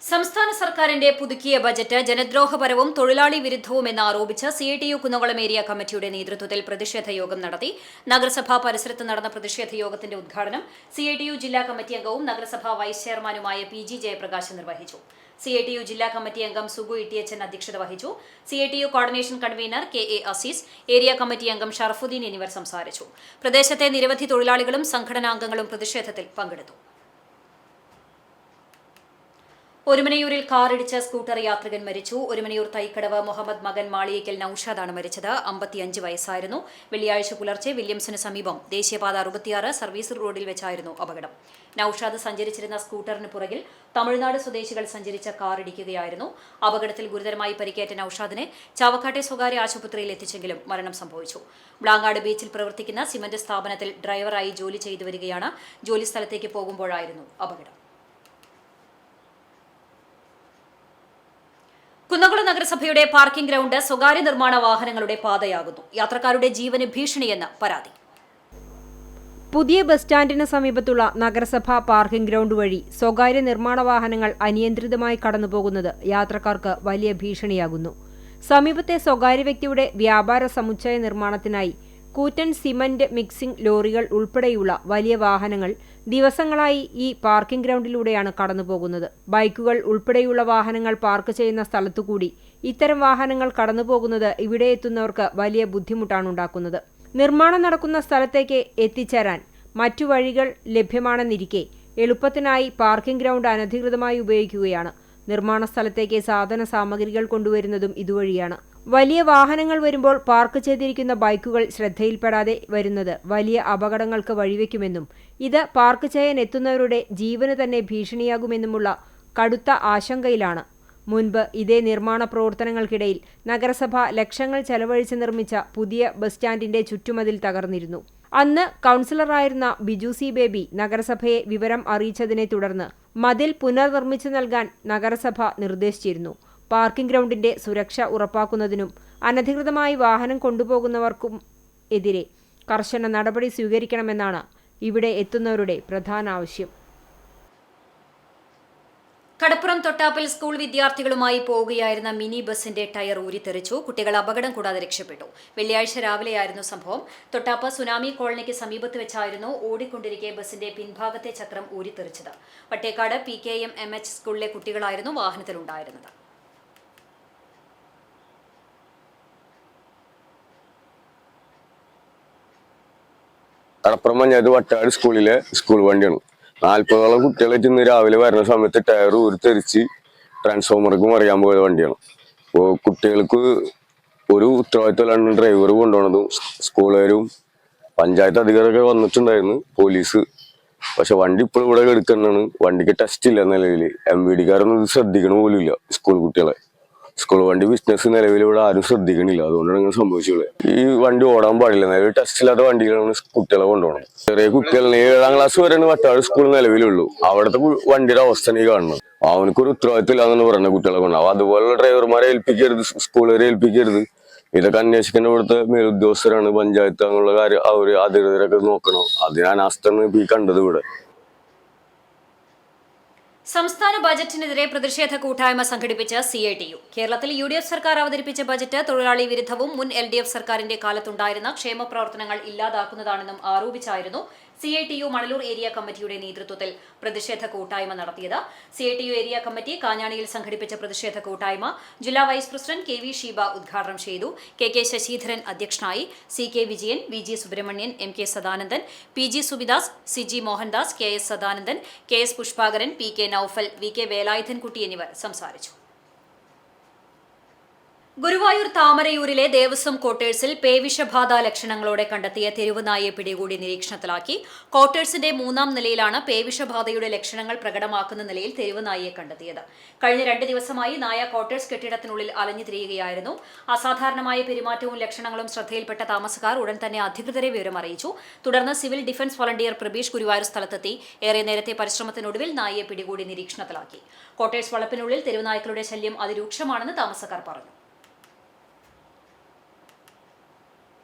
സംസ്ഥാന സർക്കാരിന്റെ പുതുക്കിയ ബജറ്റ് ജനദ്രോഹപരവും തൊഴിലാളി വിരുദ്ധവുമെന്ന് ആരോപിച്ച് CITU കുന്നംകുളം ഏരിയ കമ്മിറ്റിയുടെ നേതൃത്വത്തിൽ പ്രതിഷേധ യോഗം നടത്തി. നഗരസഭാ പരിസരത്ത് നടന്ന പ്രതിഷേധ യോഗത്തിന്റെ ഉദ്ഘാടനം CITU ജില്ലാ കമ്മിറ്റി അംഗവും നഗരസഭാ വൈസ് ചെയർമാനുമായ PG ജയപ്രകാശ് നിർവഹിച്ചു. CITU ജില്ലാ കമ്മിറ്റി അംഗം സുഗു ഇട്ടിയച്ചൻ അധ്യക്ഷത വഹിച്ചു. CITU coordination convener KA Azeez, area committee അംഗം ഷറഫുദ്ദീൻ എന്നിവർ സംസാരിച്ചു. പ്രദേശത്തെ നിരവധി തൊഴിലാളികളും സംഘടനാംഗങ്ങളും പ്രതിഷേധത്തിൽ പങ്കെടുത്തു. ഒരുമനയൂരിൽ കാറിടിച്ച് സ്കൂട്ടർ യാത്രികൻ മരിച്ചു. ഒരുമനയൂർ തൈക്കടവ് മുഹമ്മദ് മകൻ മാളിയേക്കൽ നൌഷാദാണ് മരിച്ചത്. 55 വയസ്സായിരുന്നു. വെള്ളിയാഴ്ച പുലർച്ചെ വില്യംസിന് സമീപം ദേശീയപാത 66 സർവീസ് റോഡിൽ വെച്ചായിരുന്നു അപകടം. നൌഷാദ് സഞ്ചരിച്ചിരുന്ന സ്കൂട്ടറിന് പുറകിൽ തമിഴ്നാട് സ്വദേശികൾ സഞ്ചരിച്ച കാറിടിക്കുകയായിരുന്നു. അപകടത്തിൽ ഗുരുതരമായി പരിക്കേറ്റ നൌഷാദിനെ ചാവക്കാട്ടെ സ്വകാര്യ ആശുപത്രിയിൽ എത്തിച്ചെങ്കിലും മരണം സംഭവിച്ചു. ബ്ലാങ്ങാട് ബീച്ചിൽ പ്രവർത്തിക്കുന്ന സിമന്റ് സ്ഥാപനത്തിൽ ഡ്രൈവറായി ജോലി ചെയ്തു വരികയാണ്. ജോലി സ്ഥലത്തേക്ക് പോകുമ്പോഴായിരുന്നു അപകടം. കുന്നംകുളം നഗരസഭയുടെ പാർക്കിംഗ് ഗ്രൗണ്ട് സ്വകാര്യ നിർമ്മാണ വാഹനങ്ങളുടെ പാതയാകുന്നു. യാത്രക്കാരുടെ ജീവന് ഭീഷണിയെന്ന് പരാതി. പുതിയ ബസ് സ്റ്റാൻഡിന് സമീപത്തുള്ള നഗരസഭാ പാർക്കിംഗ് ഗ്രൗണ്ട് വഴി സ്വകാര്യ നിർമ്മാണ വാഹനങ്ങൾ അനിയന്ത്രിതമായി കടന്നുപോകുന്നത് യാത്രക്കാർക്ക് വലിയ ഭീഷണിയാകുന്നു. സമീപത്തെ സ്വകാര്യ വ്യക്തിയുടെ വ്യാപാര സമുച്ചയ നിർമ്മാണത്തിനായി കൂറ്റൻ സിമന്റ് മിക്സിംഗ് ലോറികൾ ഉൾപ്പെടെയുള്ള വലിയ വാഹനങ്ങൾ ദിവസങ്ങളായി ഈ പാർക്കിംഗ് ഗ്രൗണ്ടിലൂടെയാണ് കടന്നുപോകുന്നത്. ബൈക്കുകൾ ഉൾപ്പെടെയുള്ള വാഹനങ്ങൾ പാർക്ക് ചെയ്യുന്ന സ്ഥലത്തുകൂടി ഇത്തരം വാഹനങ്ങൾ കടന്നുപോകുന്നത് ഇവിടെ എത്തുന്നവർക്ക് വലിയ ബുദ്ധിമുട്ടാണ് ഉണ്ടാക്കുന്നത്. നിർമ്മാണം നടക്കുന്ന സ്ഥലത്തേക്ക് എത്തിച്ചേരാൻ മറ്റു വഴികൾ ലഭ്യമാണെന്നിരിക്കെ എളുപ്പത്തിനായി പാർക്കിംഗ് ഗ്രൗണ്ട് അനധികൃതമായി ഉപയോഗിക്കുകയാണ്. നിർമ്മാണ സ്ഥലത്തേക്ക് സാധന സാമഗ്രികൾ കൊണ്ടുവരുന്നതും ഇതുവഴിയാണ്. വലിയ വാഹനങ്ങൾ വരുമ്പോൾ പാർക്ക് ചെയ്തിരിക്കുന്ന ബൈക്കുകൾ ശ്രദ്ധയിൽപ്പെടാതെ വരുന്നത് വലിയ അപകടങ്ങൾക്ക് വഴിവെക്കുമെന്നും ഇത് പാർക്ക് ചെയ്യാൻ എത്തുന്നവരുടെ ജീവന് തന്നെ ഭീഷണിയാകുമെന്നുമുള്ള കടുത്ത ആശങ്കയിലാണ്. മുൻപ് ഇതേ നിർമ്മാണ പ്രവർത്തനങ്ങൾക്കിടയിൽ നഗരസഭ ലക്ഷങ്ങൾ ചെലവഴിച്ച് നിർമ്മിച്ച പുതിയ ബസ് സ്റ്റാൻഡിന്റെ ചുറ്റുമതിൽ തകർന്നിരുന്നു. അന്ന് കൗൺസിലറായിരുന്ന ബിജു സി ബേബി നഗരസഭയെ വിവരം അറിയിച്ചതിനെ തുടർന്ന് മതിൽ പുനർനിർമ്മിച്ചു നൽകാൻ നഗരസഭ നിർദ്ദേശിച്ചിരുന്നു. പാർക്കിംഗ് ഗ്രൗണ്ടിന്റെ സുരക്ഷ ഉറപ്പാക്കുന്നതിനും അനധികൃതമായി വാഹനം കൊണ്ടുപോകുന്നവർക്കും എതിരെ കർശന നടപടി സ്വീകരിക്കണമെന്നാണ് ഇവിടെ എത്തുന്നവരുടെ പ്രധാന ആവശ്യം. കടപ്പുറം തൊട്ടാപ്പിൽ സ്കൂൾ വിദ്യാർത്ഥികളുമായി പോവുകയായിരുന്ന മിനി ബസിന്റെ ടയർ ഊരിത്തെറിച്ചു. കുട്ടികൾ അപകടം കൂടാതെ രക്ഷപ്പെട്ടു. വെള്ളിയാഴ്ച രാവിലെയായിരുന്നു സംഭവം. തൊട്ടാപ്പ് സുനാമി കോളനിക്ക് സമീപത്ത് വെച്ചായിരുന്നു ഓടിക്കൊണ്ടിരിക്കെ ബസിന്റെ പിൻഭാഗത്തെ ചക്രം ഊരിത്തെറിച്ചത്. വട്ടേക്കാട് PKM MH സ്കൂളിലെ കുട്ടികളായിരുന്നു വാഹനത്തിലുണ്ടായിരുന്നത്. കടപ്പുറം പഞ്ചായത്ത് വട്ടാട് സ്കൂളിലെ സ്കൂൾ വണ്ടിയാണ്. 40ഓളം കുട്ടികളായിട്ട് ഇന്ന് രാവിലെ വരുന്ന സമയത്ത് ടയർ ഊരിത്തെറിച്ച് ട്രാൻസ്ഫോമർക്ക് മറിയാൻ പോയ വണ്ടിയാണ്. അപ്പോൾ കുട്ടികൾക്ക് ഒരു ഉത്തരവാദിത്തമില്ലാണ്ട് ഡ്രൈവർ കൊണ്ടുപോകുന്നതും സ്കൂളുകാരും പഞ്ചായത്ത് അധികാരികളൊക്കെ വന്നിട്ടുണ്ടായിരുന്നു, പോലീസ്. പക്ഷെ വണ്ടി ഇപ്പോഴും ഇവിടെ എടുക്കുന്നതാണ്. വണ്ടിക്ക് ടെസ്റ്റ് ഇല്ല നിലവിൽ. MVD-കാരൊന്നും ഇത് ശ്രദ്ധിക്കണ പോലും ഇല്ല. സ്കൂൾ കുട്ടികളെ സ്കൂൾ വണ്ടി ബിസിനസ് നിലവിൽ ഇവിടെ ആരും ശ്രദ്ധിക്കണില്ല. അതുകൊണ്ടാണ് ഇങ്ങനെ സംഭവിച്ചുള്ളത്. ഈ വണ്ടി ഓടാൻ പാടില്ല. നിലവിൽ ടെസ്റ്റ് ഇല്ലാത്ത വണ്ടികളാണ് കുട്ടികളെ കൊണ്ടുപോകണം. ചെറിയ കുട്ടികളെ 7ാം ക്ലാസ് വരെയാണ് വട്ടാട് സ്കൂൾ നിലവിലുള്ളൂ. അവിടുത്തെ വണ്ടിയുടെ അവസ്ഥ നീ കാണണം. അവനക്കൊരു ഉത്തരവാദിത്തം ഇല്ലാന്നാണ് പറയുന്നത് കുട്ടികളെ കൊണ്ടാവും. അതുപോലുള്ള ഡ്രൈവർമാരെ ഏൽപ്പിക്കരുത്, സ്കൂളുകാരെ ഏൽപ്പിക്കരുത്. ഇതൊക്കെ അന്വേഷിക്കേണ്ട ഇവിടുത്തെ മേലുദ്യോഗസ്ഥരാണ്, പഞ്ചായത്ത് അങ്ങനെയുള്ള കാര്യം അവര് അധികൃതരൊക്കെ നോക്കണം. അതിന് അനാസ്ഥയാണ് ഈ കണ്ടത് ഇവിടെ. സംസ്ഥാന ബജറ്റിനെതിരെ പ്രതിഷേധ കൂട്ടായ്മ സംഘടിപ്പിച്ച CITU. കേരളത്തിൽ UDF സർക്കാർ അവതരിപ്പിച്ച ബജറ്റ് തൊഴിലാളി വിരുദ്ധവും മുൻ LDF സർക്കാരിന്റെ കാലത്തുണ്ടായിരുന്ന ക്ഷേമ പ്രവർത്തനങ്ങൾ ഇല്ലാതാക്കുന്നതാണെന്നും ആരോപിച്ചായിരുന്നു CITU മണലൂർ ഏരിയ കമ്മിറ്റിയുടെ നേതൃത്വത്തിൽ പ്രതിഷേധ കൂട്ടായ്മ നടത്തിയത്. CITU ഏരിയ കമ്മിറ്റി കാഞ്ഞാണിയിൽ സംഘടിപ്പിച്ച പ്രതിഷേധ കൂട്ടായ്മ ജില്ലാ വൈസ് പ്രസിഡന്റ് KV ഷീബ ഉദ്ഘാടനം ചെയ്തു. KK ശശിധരൻ അധ്യക്ഷനായി. CK Vijayan, VG Subramanian, MK Sadanandan, PG Subidas, CG Mohandas, KS Sadanandan, KS Pushpakaran, PK Noufal, VK Velayudhankutty എന്നിവർ സംസാരിച്ചു. ഗുരുവായൂർ താമരയൂരിലെ ദേവസ്വം ക്വാർട്ടേഴ്സിൽ പേവിഷബാധ ലക്ഷണങ്ങളോടെ കണ്ടെത്തിയ തെരുവ് നായയെ പിടികൂടി നിരീക്ഷണത്തിലാക്കി. ക്വാർട്ടേഴ്സിന്റെ 3ാം നിലയിലാണ് പേവിഷബാധയുടെ ലക്ഷണങ്ങൾ പ്രകടമാക്കുന്ന നിലയിൽ തെരുവ് നായയെ കണ്ടെത്തിയത്. കഴിഞ്ഞ 2 ദിവസമായി നായ ക്വാർട്ടേഴ്സ് കെട്ടിടത്തിനുള്ളിൽ അലഞ്ഞു തിരിയുകയായിരുന്നു. അസാധാരണമായ പെരുമാറ്റവും ലക്ഷണങ്ങളും ശ്രദ്ധയിൽപ്പെട്ട താമസക്കാർ ഉടൻ തന്നെ അധികൃതരെ വിവരം അറിയിച്ചു. തുടർന്ന് civil defence volunteer Prabeesh Guruvayur സ്ഥലത്തെത്തി. ഏറെ നേരത്തെ പരിശ്രമത്തിനൊടുവിൽ നായയെ പിടികൂടി നിരീക്ഷണത്തിലാക്കി. ക്വാർട്ടേഴ്സ് വളപ്പിനുള്ളിൽ തെരുവ് നായ്ക്കളുടെ ശല്യം അതിരൂക്ഷമാണെന്ന് താമസക്കാർ പറഞ്ഞു.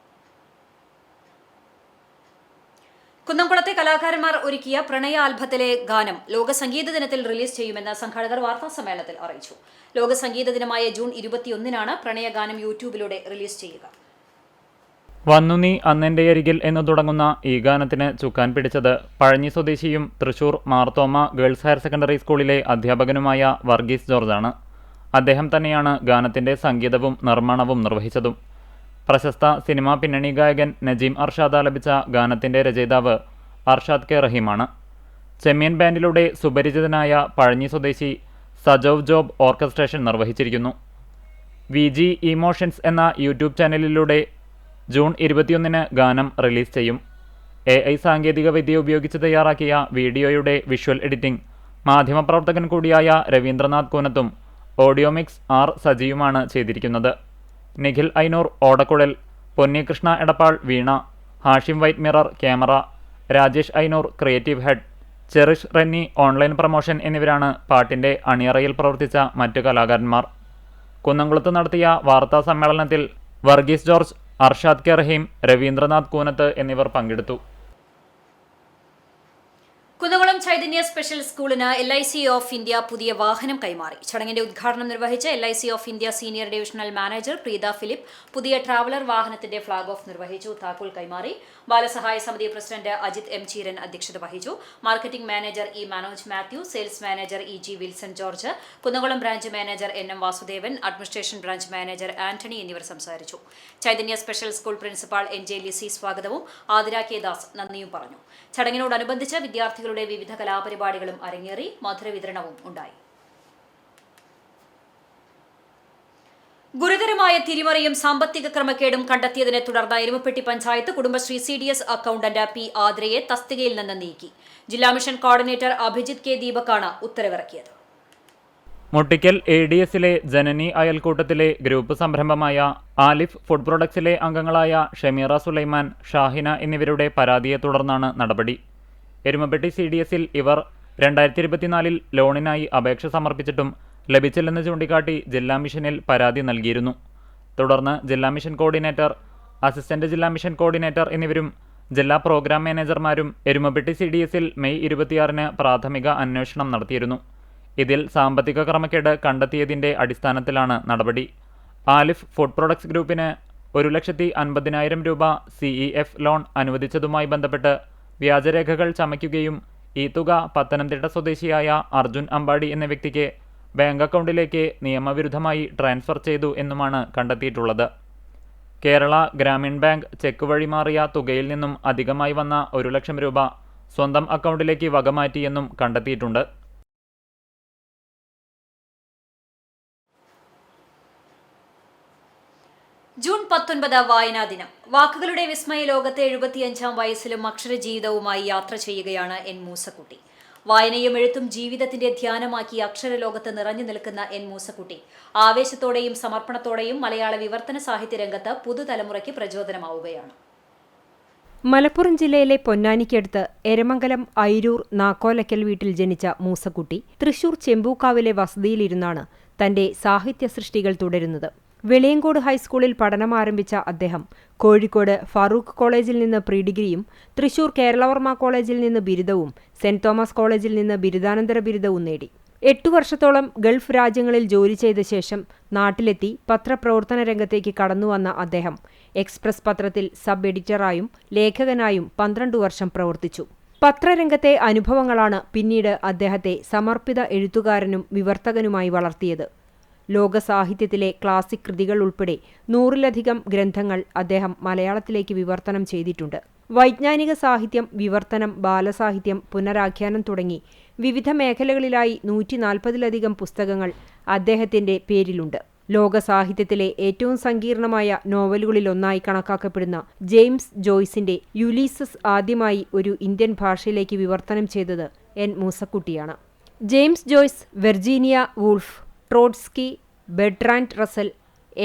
കുന്നംകുളത്തെ കലാകാരന്മാർ ഒരുക്കിയ പ്രണയ ആൽബത്തിലെ ഗാനം ലോക സംഗീത ദിനത്തിൽ റിലീസ് ചെയ്യുമെന്ന് സംഘാടകർ വാർത്താസമ്മേളനത്തിൽ അറിയിച്ചു. ലോക സംഗീത ദിനമായ ജൂൺ 21-നാണ് പ്രണയഗാനം യൂട്യൂബിലൂടെ റിലീസ് ചെയ്യുക. വന്നു നീ അന്നെൻ്റെ അരികിൽ എന്ന് തുടങ്ങുന്ന ഈ ഗാനത്തിന് ചുക്കാൻ പിടിച്ചത് പഴഞ്ഞി സ്വദേശിയും Thrissur Marthoma girls higher secondary സ്കൂളിലെ അധ്യാപകനുമായ വർഗീസ് ജോർജാണ്. അദ്ദേഹം തന്നെയാണ് ഗാനത്തിൻ്റെ സംഗീതവും നിർമ്മാണവും നിർവഹിച്ചതും. പ്രശസ്ത സിനിമാ പിന്നണി ഗായകൻ നജീം അർഷാദ് ആലപിച്ച ഗാനത്തിൻ്റെ രചയിതാവ് അർഷാദ് കെ റഹീമാണ്. ചെമ്മീൻ ബാൻഡിലൂടെ സുപരിചിതനായ പഴഞ്ഞി സ്വദേശി സജോവ് ജോബ് ഓർക്കസ്ട്രേഷൻ നിർവഹിച്ചിരിക്കുന്നു. VG ഇമോഷൻസ് എന്ന യൂട്യൂബ് ചാനലിലൂടെ ജൂൺ 21-ന് ഗാനം റിലീസ് ചെയ്യും. AI സാങ്കേതിക വിദ്യ ഉപയോഗിച്ച് തയ്യാറാക്കിയ വീഡിയോയുടെ വിഷ്വൽ എഡിറ്റിംഗ് മാധ്യമപ്രവർത്തകൻ കൂടിയായ രവീന്ദ്രനാഥ് കൂനത്തും ഓഡിയോമിക്സ് R സജിയുമാണ് ചെയ്തിരിക്കുന്നത്. നിഖിൽ ഐനൂർ ഓടക്കുഴൽ, Ponnikrishna Edappal veena, Hashim white mirror camera, Rajesh Ainoor creative head, Cherish Renny online promotion എന്നിവരാണ് പാട്ടിൻ്റെ അണിയറയിൽ പ്രവർത്തിച്ച മറ്റു കലാകാരന്മാർ. കുന്നംകുളത്ത് നടത്തിയ വാർത്താ സമ്മേളനത്തിൽ വർഗീസ് ജോർജ്, അർഷാദ് കെ റഹീം, രവീന്ദ്രനാഥ് കൂനത്ത് എന്നിവർ പങ്കെടുത്തു. കുന്നംകുളം ചൈതന്യ സ്പെഷ്യൽ സ്കൂളിന് LIC ഓഫ് ഇന്ത്യ പുതിയ വാഹനം കൈമാറി. ചടങ്ങിന്റെ ഉദ്ഘാടനം നിർവഹിച്ച LIC of India senior divisional manager Preetha Philip പുതിയ ട്രാവലർ വാഹനത്തിന്റെ ഫ്ളാഗ് ഓഫ് നിർവഹിച്ചു. താക്കോൽ കൈമാറി. ബാലസഹായ സമിതി പ്രസിഡന്റ് അജിത് M. ചീരൻ അധ്യക്ഷത വഹിച്ചു. Marketing manager E. Manoj Mathew, sales manager EG Wilson George, Kunnamkulam branch manager NM Vasudevan, administration branch manager Antony എന്നിവർ സംസാരിച്ചു. Chaitanya special school principal NJ Lissy സ്വാഗതവും ആതിര കെ ദാസ് നന്ദിയും പറഞ്ഞു. ചടങ്ങിനോടനുബന്ധിച്ച് വിദ്യാർത്ഥികളുടെ വിവിധ കലാപരിപാടികളും അരങ്ങേറി. മധുരവിതരണവും ഉണ്ടായി. ഗുരുതരമായ തിരിമറിയും സാമ്പത്തിക ക്രമക്കേടും കണ്ടെത്തിയതിനെ തുടർന്ന് Erumapetty panchayat Kudumbashree CDS accountant P. ആതിരയെ തസ്തികയിൽ നിന്ന് നീക്കി. ജില്ലാ മിഷൻ കോർഡിനേറ്റർ അഭിജിത് K. ദീപക്കാണ് ഉത്തരവിറക്കിയത്. മുട്ടിക്കൽ ADSലെ ജനനി അയൽക്കൂട്ടത്തിലെ ഗ്രൂപ്പ് സംരംഭമായ ആലിഫ് ഫുഡ് പ്രൊഡക്ട്സിലെ അംഗങ്ങളായ ഷമീറ സുലൈമാൻ, ഷാഹിന എന്നിവരുടെ പരാതിയെ തുടർന്നാണ് നടപടി. എരുമപ്പെട്ടി CDSൽ ഇവർ 2024 ലോണിനായി അപേക്ഷ സമർപ്പിച്ചിട്ടും ലഭിച്ചില്ലെന്ന് ചൂണ്ടിക്കാട്ടി ജില്ലാ മിഷനിൽ പരാതി നൽകിയിരുന്നു. തുടർന്ന് ജില്ലാ മിഷൻ കോർഡിനേറ്റർ, അസിസ്റ്റന്റ് ജില്ലാ മിഷൻ കോർഡിനേറ്റർ എന്നിവരും ജില്ലാ പ്രോഗ്രാം മാനേജർമാരും എരുമപ്പെട്ടി CDSൽ മെയ് 26-ന് പ്രാഥമിക അന്വേഷണം നടത്തിയിരുന്നു. ഇതിൽ സാമ്പത്തിക ക്രമക്കേട് കണ്ടെത്തിയതിന്റെ അടിസ്ഥാനത്തിലാണ് നടപടി. ആലിഫ് ഫുഡ് പ്രൊഡക്ട്സ് ഗ്രൂപ്പിന് 1,50,000 രൂപ CEF ലോൺ അനുവദിച്ചതുമായി ബന്ധപ്പെട്ട് വ്യാജരേഖകൾ ചമയ്ക്കുകയും ഈ തുക പത്തനംതിട്ട സ്വദേശിയായ അർജുൻ അമ്പാടി എന്ന വ്യക്തിക്ക് ബാങ്ക് അക്കൗണ്ടിലേക്ക് നിയമവിരുദ്ധമായി ട്രാൻസ്ഫർ ചെയ്തു എന്നുമാണ് കണ്ടെത്തിയിട്ടുള്ളത്. കേരള ഗ്രാമീൺ ബാങ്ക് ചെക്ക് വഴി മാറിയ തുകയിൽ നിന്നും അധികമായി വന്ന 1,00,000 രൂപ സ്വന്തം അക്കൗണ്ടിലേക്ക് വകമാറ്റിയെന്നും കണ്ടെത്തിയിട്ടുണ്ട്. ജൂൺ 19 വായനാ ദിനം. വാക്കുകളുടെ വിസ്മയ ലോകത്തെ 75-ാം വയസ്സിലും അക്ഷരജീവിതവുമായി യാത്ര ചെയ്യുകയാണ് N. മൂസക്കുട്ടി. വായനയും എഴുത്തും ജീവിതത്തിന്റെ ധ്യാനമാക്കി അക്ഷരലോകത്ത് നിറഞ്ഞു നിൽക്കുന്ന N. മൂസക്കുട്ടി ആവേശത്തോടെയും സമർപ്പണത്തോടെയും മലയാള വിവർത്തന സാഹിത്യ രംഗത്ത് പുതുതലമുറയ്ക്ക് പ്രചോദനമാവുകയാണ്. മലപ്പുറം ജില്ലയിലെ പൊന്നാനിക്കടുത്ത് എരമംഗലം ഐരൂർ നാക്കോലക്കൽ വീട്ടിൽ ജനിച്ച മൂസക്കുട്ടി തൃശൂർ ചെമ്പൂക്കാവിലെ വസതിയിലിരുന്നാണ് തന്റെ സാഹിത്യ സൃഷ്ടികൾ തുടരുന്നത്. വെളിയങ്കോട് ഹൈസ്കൂളിൽ പഠനം ആരംഭിച്ച അദ്ദേഹം കോഴിക്കോട് ഫാറൂഖ് കോളേജിൽ നിന്ന് പ്രീ ഡിഗ്രിയും തൃശൂർ കേരളവർമ്മ കോളേജിൽ നിന്ന് ബിരുദവും സെന്റ് തോമസ് കോളേജിൽ നിന്ന് ബിരുദാനന്തര ബിരുദവും നേടി. 8 വർഷത്തോളം ഗൾഫ് രാജ്യങ്ങളിൽ ജോലി ചെയ്ത ശേഷം നാട്ടിലെത്തി പത്രപ്രവർത്തന രംഗത്തേക്ക് കടന്നുവന്ന അദ്ദേഹം എക്സ്പ്രസ് പത്രത്തിൽ സബ് എഡിറ്ററായും ലേഖകനായും 12 വർഷം പ്രവർത്തിച്ചു. പത്രരംഗത്തെ അനുഭവങ്ങളാണ് പിന്നീട് അദ്ദേഹത്തെ സമർപ്പിത എഴുത്തുകാരനും വിവർത്തകനുമായി വളർത്തിയത്. ലോക സാഹിത്യത്തിലെ ക്ലാസിക് കൃതികൾ ഉൾപ്പെടെ 100-ലധികം ഗ്രന്ഥങ്ങൾ അദ്ദേഹം മലയാളത്തിലേക്ക് വിവർത്തനം ചെയ്തിട്ടുണ്ട്. വൈജ്ഞാനിക സാഹിത്യം, വിവർത്തനം, ബാലസാഹിത്യം, പുനരാഖ്യാനം തുടങ്ങി വിവിധ മേഖലകളിലായി 140-ലധികം പുസ്തകങ്ങൾ അദ്ദേഹത്തിന്റെ പേരിലുണ്ട്. ലോക സാഹിത്യത്തിലെ ഏറ്റവും സങ്കീർണമായ നോവലുകളിലൊന്നായി കണക്കാക്കപ്പെടുന്ന ജെയിംസ് ജോയ്സിന്റെ യുലീസസ് ആദ്യമായി ഒരു ഇന്ത്യൻ ഭാഷയിലേക്ക് വിവർത്തനം ചെയ്തത് N. മൂസക്കുട്ടിയാണ്. James Joyce, Virginia Woolf, Trotsky, Bertrand Russell,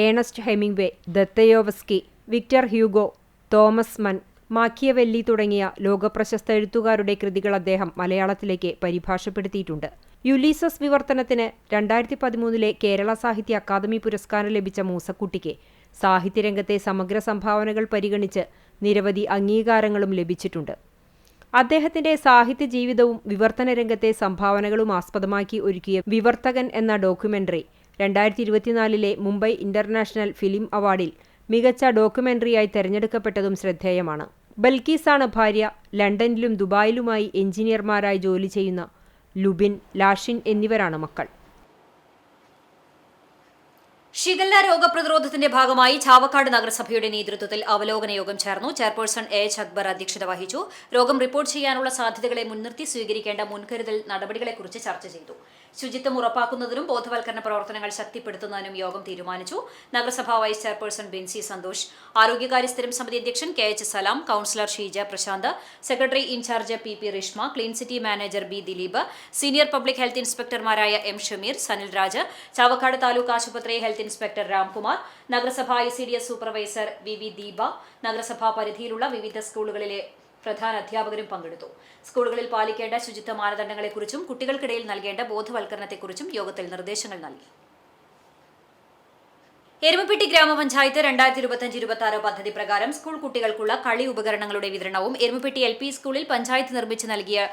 Ernest Hemingway, Dostoevsky, Victor Hugo, Thomas Mann, Machiavelli തുടങ്ങിയ ലോകപ്രശസ്ത എഴുത്തുകാരുടെ കൃതികൾ അദ്ദേഹം മലയാളത്തിലേക്ക് പരിഭാഷപ്പെടുത്തിയിട്ടുണ്ട്. യുലീസസ് വിവർത്തനത്തിന് 2013 കേരള സാഹിത്യ അക്കാദമി പുരസ്കാരം ലഭിച്ച മൂസക്കുട്ടിക്ക് സാഹിത്യരംഗത്തെ സമഗ്ര സംഭാവനകൾ പരിഗണിച്ച് നിരവധി അംഗീകാരങ്ങളും ലഭിച്ചിട്ടുണ്ട്. അദ്ദേഹത്തിന്റെ സാഹിത്യ ജീവിതവും വിവർത്തന രംഗത്തെ സംഭാവനകളും ആസ്പദമാക്കി ഒരുക്കിയ വിവർത്തകൻ എന്ന ഡോക്യുമെന്ററി 2024 മുംബൈ ഇന്റർനാഷണൽ ഫിലിം അവാർഡിൽ മികച്ച ഡോക്യുമെന്ററിയായി തെരഞ്ഞെടുക്കപ്പെട്ടതും ശ്രദ്ധേയമാണ്. ബൽക്കീസാണ് ഭാര്യ. ലണ്ടനിലും ദുബായിലുമായി എഞ്ചിനീയർമാരായി ജോലി ചെയ്യുന്ന ലുബിൻ, ലാഷിൻ എന്നിവരാണ് മക്കൾ. ഷിഗല്ല രോഗപ്രതിരോധത്തിന്റെ ഭാഗമായി ചാവക്കാട് നഗരസഭയുടെ നേതൃത്വത്തിൽ അവലോകന യോഗം ചേർന്നു. ചെയർപേഴ്സൺ എച്ച് അക്ബർ അധ്യക്ഷത വഹിച്ചു. രോഗം റിപ്പോർട്ട് ചെയ്യാനുള്ള സാധ്യതകളെ മുൻനിർത്തി സ്വീകരിക്കേണ്ട മുൻകരുതൽ നടപടികളെക്കുറിച്ച് ചർച്ച ചെയ്തു. ശുചിത്വം ഉറപ്പാക്കുന്നതിനും ബോധവൽക്കരണ പ്രവർത്തനങ്ങൾ ശക്തിപ്പെടുത്തുന്നതിനും യോഗം തീരുമാനിച്ചു. നഗരസഭാ വൈസ് ചെയർപേഴ്സൺ ബിൻസി സന്തോഷ്, ആരോഗ്യകാര്യ സ്ഥിരം സമിതി അധ്യക്ഷൻ K H Salam, councillor Sheeja Prasanth, secretary in charge P Rishma, clean city manager B Dileep, senior public health ഇൻസ്പെക്ടർമാരായ എം ഷമീർ, സനിൽ രാജ്, ചാവക്കാട് താലൂക്ക് ആശുപത്രി ഹെൽത്ത് ഇൻസ്പെക്ടർ രാംകുമാർ, നഗരസഭാ ICDS സൂപ്പർവൈസർ വി ദീപ, നഗരസഭാ പരിധിയിലുള്ള വിവിധ സ്കൂളുകളിലെ പ്രധാന അധ്യാപകരും പങ്കെടുത്തു. സ്കൂളുകളിൽ പാലിക്കേണ്ട ശുചിത്വ മാനദണ്ഡങ്ങളെക്കുറിച്ചും കുട്ടികൾക്കിടയിൽ നൽകേണ്ട ബോധവൽക്കരണത്തെക്കുറിച്ചും യോഗത്തിൽ നിർദ്ദേശങ്ങൾ നൽകി. എരുമപ്പെട്ടി ഗ്രാമപഞ്ചായത്ത് 2025-26 പദ്ധതി പ്രകാരം സ്കൂൾ കുട്ടികൾക്കുള്ള കളി ഉപകരണങ്ങളുടെ വിതരണവും എരുമപ്പെട്ടി LP സ്കൂളിൽ പഞ്ചായത്ത് നിർമ്മിച്ച് നൽകിയ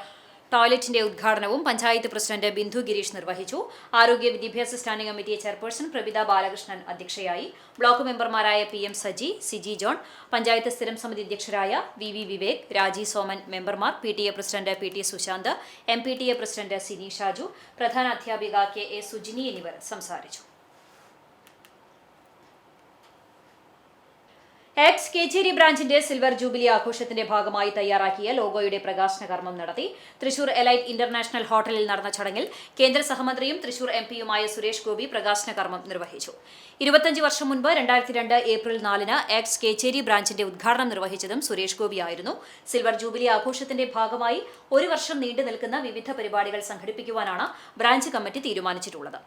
ടോയ്ലറ്റിന്റെ ഉദ്ഘാടനവും പഞ്ചായത്ത് പ്രസിഡന്റ് ബിന്ദു ഗിരീഷ് നിർവഹിച്ചു. ആരോഗ്യ വിദ്യാഭ്യാസ standing committee chairperson Pravitha Balakrishnan അധ്യക്ഷയായി. ബ്ലോക്ക് മെമ്പർമാരായ PM സജി, സിജി ജോൺ, പഞ്ചായത്ത് സ്ഥിരം സമിതി അധ്യക്ഷരായ VV വിവേക്, രാജി സോമൻ മെമ്പർമാർ, PTA president PT Sushanth, MPTA president Sini Shaju, പ്രധാന അധ്യാപിക KA സുജിനി എന്നിവർ സംസാരിച്ചു. എക്സ് കേച്ചേരി ബ്രാഞ്ചിന്റെ സിൽവർ ജൂബിലി ആഘോഷത്തിന്റെ ഭാഗമായി തയ്യാറാക്കിയ ലോഗോയുടെ പ്രകാശന കർമ്മം നടത്തി. തൃശൂർ എലൈറ്റ് ഇന്റർനാഷണൽ ഹോട്ടലിൽ നടന്ന ചടങ്ങിൽ കേന്ദ്ര സഹമന്ത്രിയും തൃശൂർ MP-യുമായ സുരേഷ് ഗോപി പ്രകാശന കർമ്മം നിർവഹിച്ചു. 25 വർഷം മുൻപ് 2002 ഏപ്രിൽ 4-ന് എക്സ് കേച്ചേരി ബ്രാഞ്ചിന്റെ ഉദ്ഘാടനം നിർവഹിച്ചതും സുരേഷ് ഗോപിയായിരുന്നു. സിൽവർ ജൂബിലി ആഘോഷത്തിന്റെ ഭാഗമായി ഒരു വർഷം നീണ്ടു നിൽക്കുന്ന വിവിധ പരിപാടികൾ സംഘടിപ്പിക്കുവാനാണ് ബ്രാഞ്ച് കമ്മിറ്റി തീരുമാനിച്ചിട്ടുള്ളത്.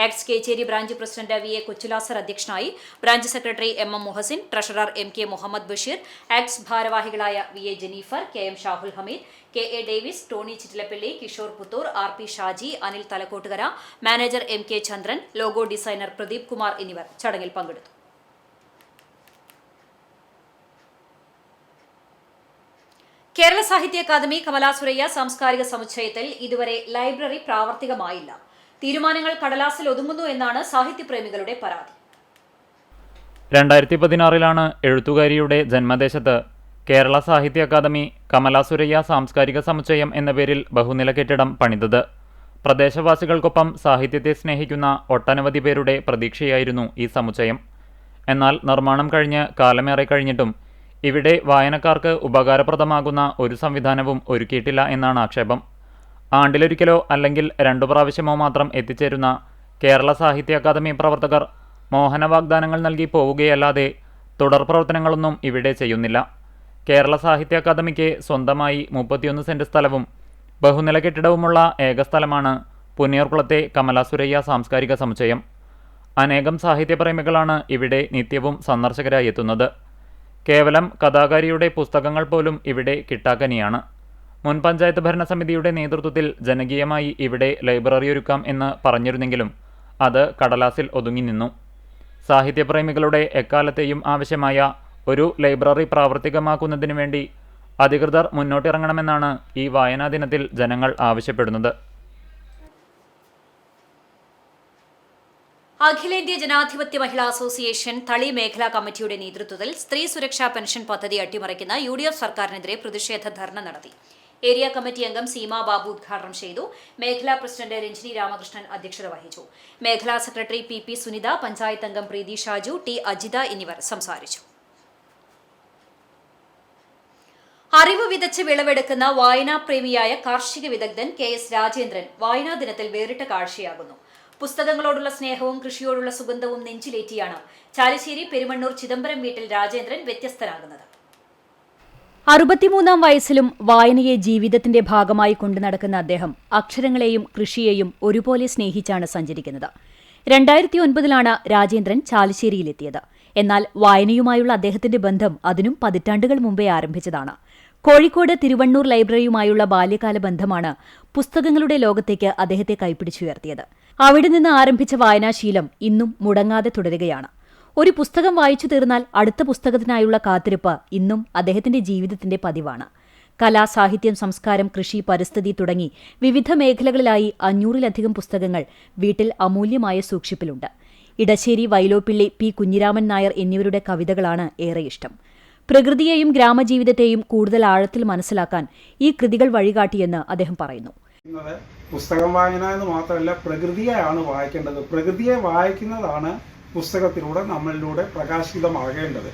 Ex Kecheri branch president VA Kochulasar അധ്യക്ഷനായി. Branch secretary MM Muhsin, treasurer MK Muhammad Basheer, ex ഭാരവാഹികളായ VA Jennifer, KM Shahul Hameed, KA Davis, Tony Chittilappilly, Kishore Puthur, RP Shaji, Anil Thalakottukara, manager MK Chandran, logo designer Pradeep Kumar എന്നിവർ ചടങ്ങിൽ പങ്കെടുത്തു. കേരള സാഹിത്യ അക്കാദമി കമലാസുരയ്യ സാംസ്കാരിക സമുച്ചയത്തിൽ ഇതുവരെ ലൈബ്രറി പ്രാവർത്തികമായില്ല. തീരുമാനങ്ങൾ കടലാസിൽ ഒതുങ്ങുന്നു എന്നാണ് സാഹിത്യപ്രേമികളുടെ പരാതി. 2016 എഴുത്തുകാരിയുടെ ജന്മദേശത്ത് കേരള സാഹിത്യ അക്കാദമി കമലാസുരയ്യ സാംസ്കാരിക സമുച്ചയം എന്ന പേരിൽ ബഹുനില കെട്ടിടം പണിതത്. പ്രദേശവാസികൾക്കൊപ്പം സാഹിത്യത്തെ സ്നേഹിക്കുന്ന ഒട്ടനവധി പേരുടെ പ്രതീക്ഷയായിരുന്നു ഈ സമുച്ചയം. എന്നാൽ നിർമ്മാണം കഴിഞ്ഞ് കാലമേറെ കഴിഞ്ഞിട്ടും ഇവിടെ വായനക്കാർക്ക് ഉപകാരപ്രദമാകുന്ന ഒരു സംവിധാനവും ഒരുക്കിയിട്ടില്ല എന്നാണ് ആക്ഷേപം. ആണ്ടിലൊരിക്കലോ അല്ലെങ്കിൽ 2 പ്രാവശ്യമോ മാത്രം എത്തിച്ചേരുന്ന കേരള സാഹിത്യ അക്കാദമി പ്രവർത്തകർ മോഹന വാഗ്ദാനങ്ങൾ നൽകി പോവുകയല്ലാതെ തുടർ പ്രവർത്തനങ്ങളൊന്നും ഇവിടെ ചെയ്യുന്നില്ല. കേരള സാഹിത്യ അക്കാദമിക്ക് സ്വന്തമായി 31 സെന്റ് സ്ഥലവും ബഹുനില കെട്ടിടവുമുള്ള ഏക സ്ഥലമാണ് പുന്നിയൂർക്കുളത്തെ കമലാസുരയ്യ സാംസ്കാരിക സമുച്ചയം. അനേകം സാഹിത്യപ്രേമികളാണ് ഇവിടെ നിത്യവും സന്ദർശകരായി എത്തുന്നത്. കേവലം കഥാകാരിയുടെ പുസ്തകങ്ങൾ പോലും ഇവിടെ കിട്ടാക്കനിയാണ്. മുൻ പഞ്ചായത്ത് ഭരണസമിതിയുടെ നേതൃത്വത്തിൽ ജനകീയമായി ഇവിടെ ലൈബ്രറി ഒരുക്കാം എന്ന് പറഞ്ഞിരുന്നെങ്കിലും അത് കടലാസിൽ ഒതുങ്ങി നിന്നു. സാഹിത്യപ്രേമികളുടെ എക്കാലത്തെയും ആവശ്യമായ ഒരു ലൈബ്രറി പ്രാവർത്തികമാക്കുന്നതിനു വേണ്ടി അധികൃതർ മുന്നോട്ടിറങ്ങണമെന്നാണ് ഈ വായനാ ദിനത്തിൽ ജനങ്ങൾ ആവശ്യപ്പെടുന്നത്. അഖിലേന്ത്യാ ജനാധിപത്യ മഹിളാ അസോസിയേഷൻ തളി മേഖലാ കമ്മിറ്റിയുടെ നേതൃത്വത്തിൽ സ്ത്രീ സുരക്ഷാ പെൻഷൻ പദ്ധതി അട്ടിമറിക്കുന്ന UDF സർക്കാരിനെതിരെ പ്രതിഷേധ ധർണ നടത്തി. ഏരിയ കമ്മിറ്റി അംഗം സീമ ബാബു ഉദ്ഘാടനം ചെയ്തു. മേഖലാ പ്രസിഡന്റ് രഞ്ജിനി രാമകൃഷ്ണൻ അധ്യക്ഷത വഹിച്ചു. മേഖലാ സെക്രട്ടറി PP സുനിത, പഞ്ചായത്ത് അംഗം പ്രീതി ഷാജു, T അജിത എന്നിവർ സംസാരിച്ചു. അറിവ് വിതച്ച് വിളവെടുക്കുന്ന വായനാപ്രേമിയായ കാർഷിക വിദഗ്ധൻ KS രാജേന്ദ്രൻ വായനാ ദിനത്തിൽ വേറിട്ട കാഴ്ചയാകുന്നു. പുസ്തകങ്ങളോടുള്ള സ്നേഹവും കൃഷിയോടുള്ള സുഗന്ധവും നെഞ്ചിലേറ്റിയാണ് ചാലിശ്ശേരി പെരുമണ്ണൂർ ചിദംബരം വീട്ടിൽ രാജേന്ദ്രൻ വ്യത്യസ്തനാകുന്നത്. 63-ാം വയസ്സിലും വായനയെ ജീവിതത്തിന്റെ ഭാഗമായി കൊണ്ടു നടക്കുന്ന അദ്ദേഹം അക്ഷരങ്ങളെയും കൃഷിയെയും ഒരുപോലെ സ്നേഹിച്ചാണ് സഞ്ചരിക്കുന്നത്. 2009-ലാണ് രാജേന്ദ്രൻ ചാലിശ്ശേരിയിലെത്തിയത്. എന്നാൽ വായനയുമായുള്ള അദ്ദേഹത്തിന്റെ ബന്ധം അതിനും പതിറ്റാണ്ടുകൾ മുമ്പേ ആരംഭിച്ചതാണ്. കോഴിക്കോട് തിരുവണ്ണൂർ ലൈബ്രറിയുമായുള്ള ബാല്യകാല ബന്ധമാണ് പുസ്തകങ്ങളുടെ ലോകത്തേക്ക് അദ്ദേഹത്തെ കൈപ്പിടിച്ചുയർത്തിയത്. അവിടെ നിന്ന് ആരംഭിച്ച വായനാശീലം ഇന്നും മുടങ്ങാതെ തുടരുകയാണ്. ഒരു പുസ്തകം വായിച്ചു തീർന്നാൽ അടുത്ത പുസ്തകത്തിനായുള്ള കാത്തിരിപ്പ് ഇന്നും അദ്ദേഹത്തിന്റെ ജീവിതത്തിന്റെ പതിവാണ്. കല, സാഹിത്യം, സംസ്കാരം, കൃഷി, പരിസ്ഥിതി തുടങ്ങി വിവിധ മേഖലകളിലായി 500-ലധികം പുസ്തകങ്ങൾ വീട്ടിൽ അമൂല്യമായ സൂക്ഷിപ്പിലുണ്ട്. ഇടശ്ശേരി, വൈലോപ്പിള്ളി, പി. കുഞ്ഞിരാമൻ നായർ എന്നിവരുടെ കവിതകളാണ് ഏറെ ഇഷ്ടം. പ്രകൃതിയെയും ഗ്രാമജീവിതത്തെയും കൂടുതൽ ആഴത്തിൽ മനസ്സിലാക്കാൻ ഈ കൃതികൾ വഴികാട്ടിയെന്ന് അദ്ദേഹം പറയുന്നു. പുസ്തകം വായന എന്ന് മാത്രമല്ല, പ്രകൃതിയെയാണ് വായിക്കേണ്ടത്. പ്രകൃതിയെ വായിക്കുന്നതാണ് പുസ്തകത്തിലൂടെ നമ്മളിലൂടെ പ്രകാശിതമാകേണ്ടത്.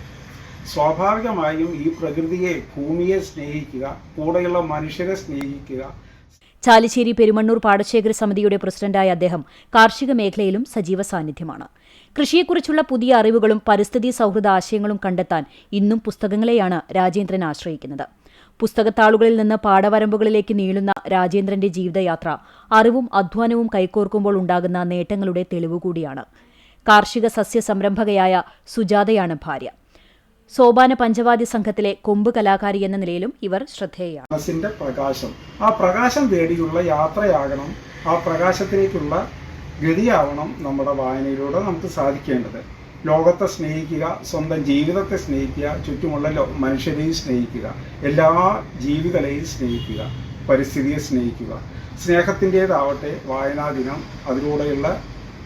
സ്വാഭാവികമായും ഈ പ്രകൃതിയെ, ഭൂമിയെ സ്നേഹിക്കുക, കൂടെയുള്ള മനുഷ്യരെ സ്നേഹിക്കുക. ചാലിശ്ശേരി പെരുമണ്ണൂർ പാടശേഖര സമിതിയുടെ പ്രസിഡന്റായ അദ്ദേഹം കാർഷിക മേഖലയിലും സജീവ സാന്നിധ്യമാണ്. കൃഷിയെക്കുറിച്ചുള്ള പുതിയ അറിവുകളും പരിസ്ഥിതി സൗഹൃദ ആശയങ്ങളും കണ്ടെത്താൻ ഇന്നും പുസ്തകങ്ങളെയാണ് രാജേന്ദ്രൻ ആശ്രയിക്കുന്നത്. പുസ്തകത്താളുകളിൽ നിന്ന് പാടവരമ്പുകളിലേക്ക് നീളുന്ന രാജേന്ദ്രന്റെ ജീവിതയാത്ര അറിവും അധ്വാനവും കൈകോർക്കുമ്പോൾ ഉണ്ടാകുന്ന നേട്ടങ്ങളുടെ തെളിവുകൂടിയാണ്. കാർഷിക സസ്യ സംരംഭകയായ സുജാതയാണ് ഭാര്യ. സോപാന പഞ്ചവാദ്യ സംഘത്തിലെ കൊമ്പ് കലാകാരി എന്ന നിലയിലും ഇവർ ശ്രദ്ധേയയാണ്. മനസ്സിന്റെ പ്രകാശം, ആ പ്രകാശം തേടിയുള്ള യാത്രയാകണം, ആ പ്രകാശത്തിലേക്കുള്ള ഗതിയാവണം നമ്മുടെ വായനയിലൂടെ നമുക്ക് സാധിക്കേണ്ടത്. ലോകത്തെ സ്നേഹിക്കുക, സ്വന്തം ജീവിതത്തെ സ്നേഹിക്കുക, ചുറ്റുമുള്ള മനുഷ്യരെയും സ്നേഹിക്കുക, എല്ലാ ജീവികളെയും സ്നേഹിക്കുക, പരിസ്ഥിതിയെ സ്നേഹിക്കുക. സ്നേഹത്തിൻ്റേതാവട്ടെ വായനാ ദിനം, അതിലൂടെയുള്ള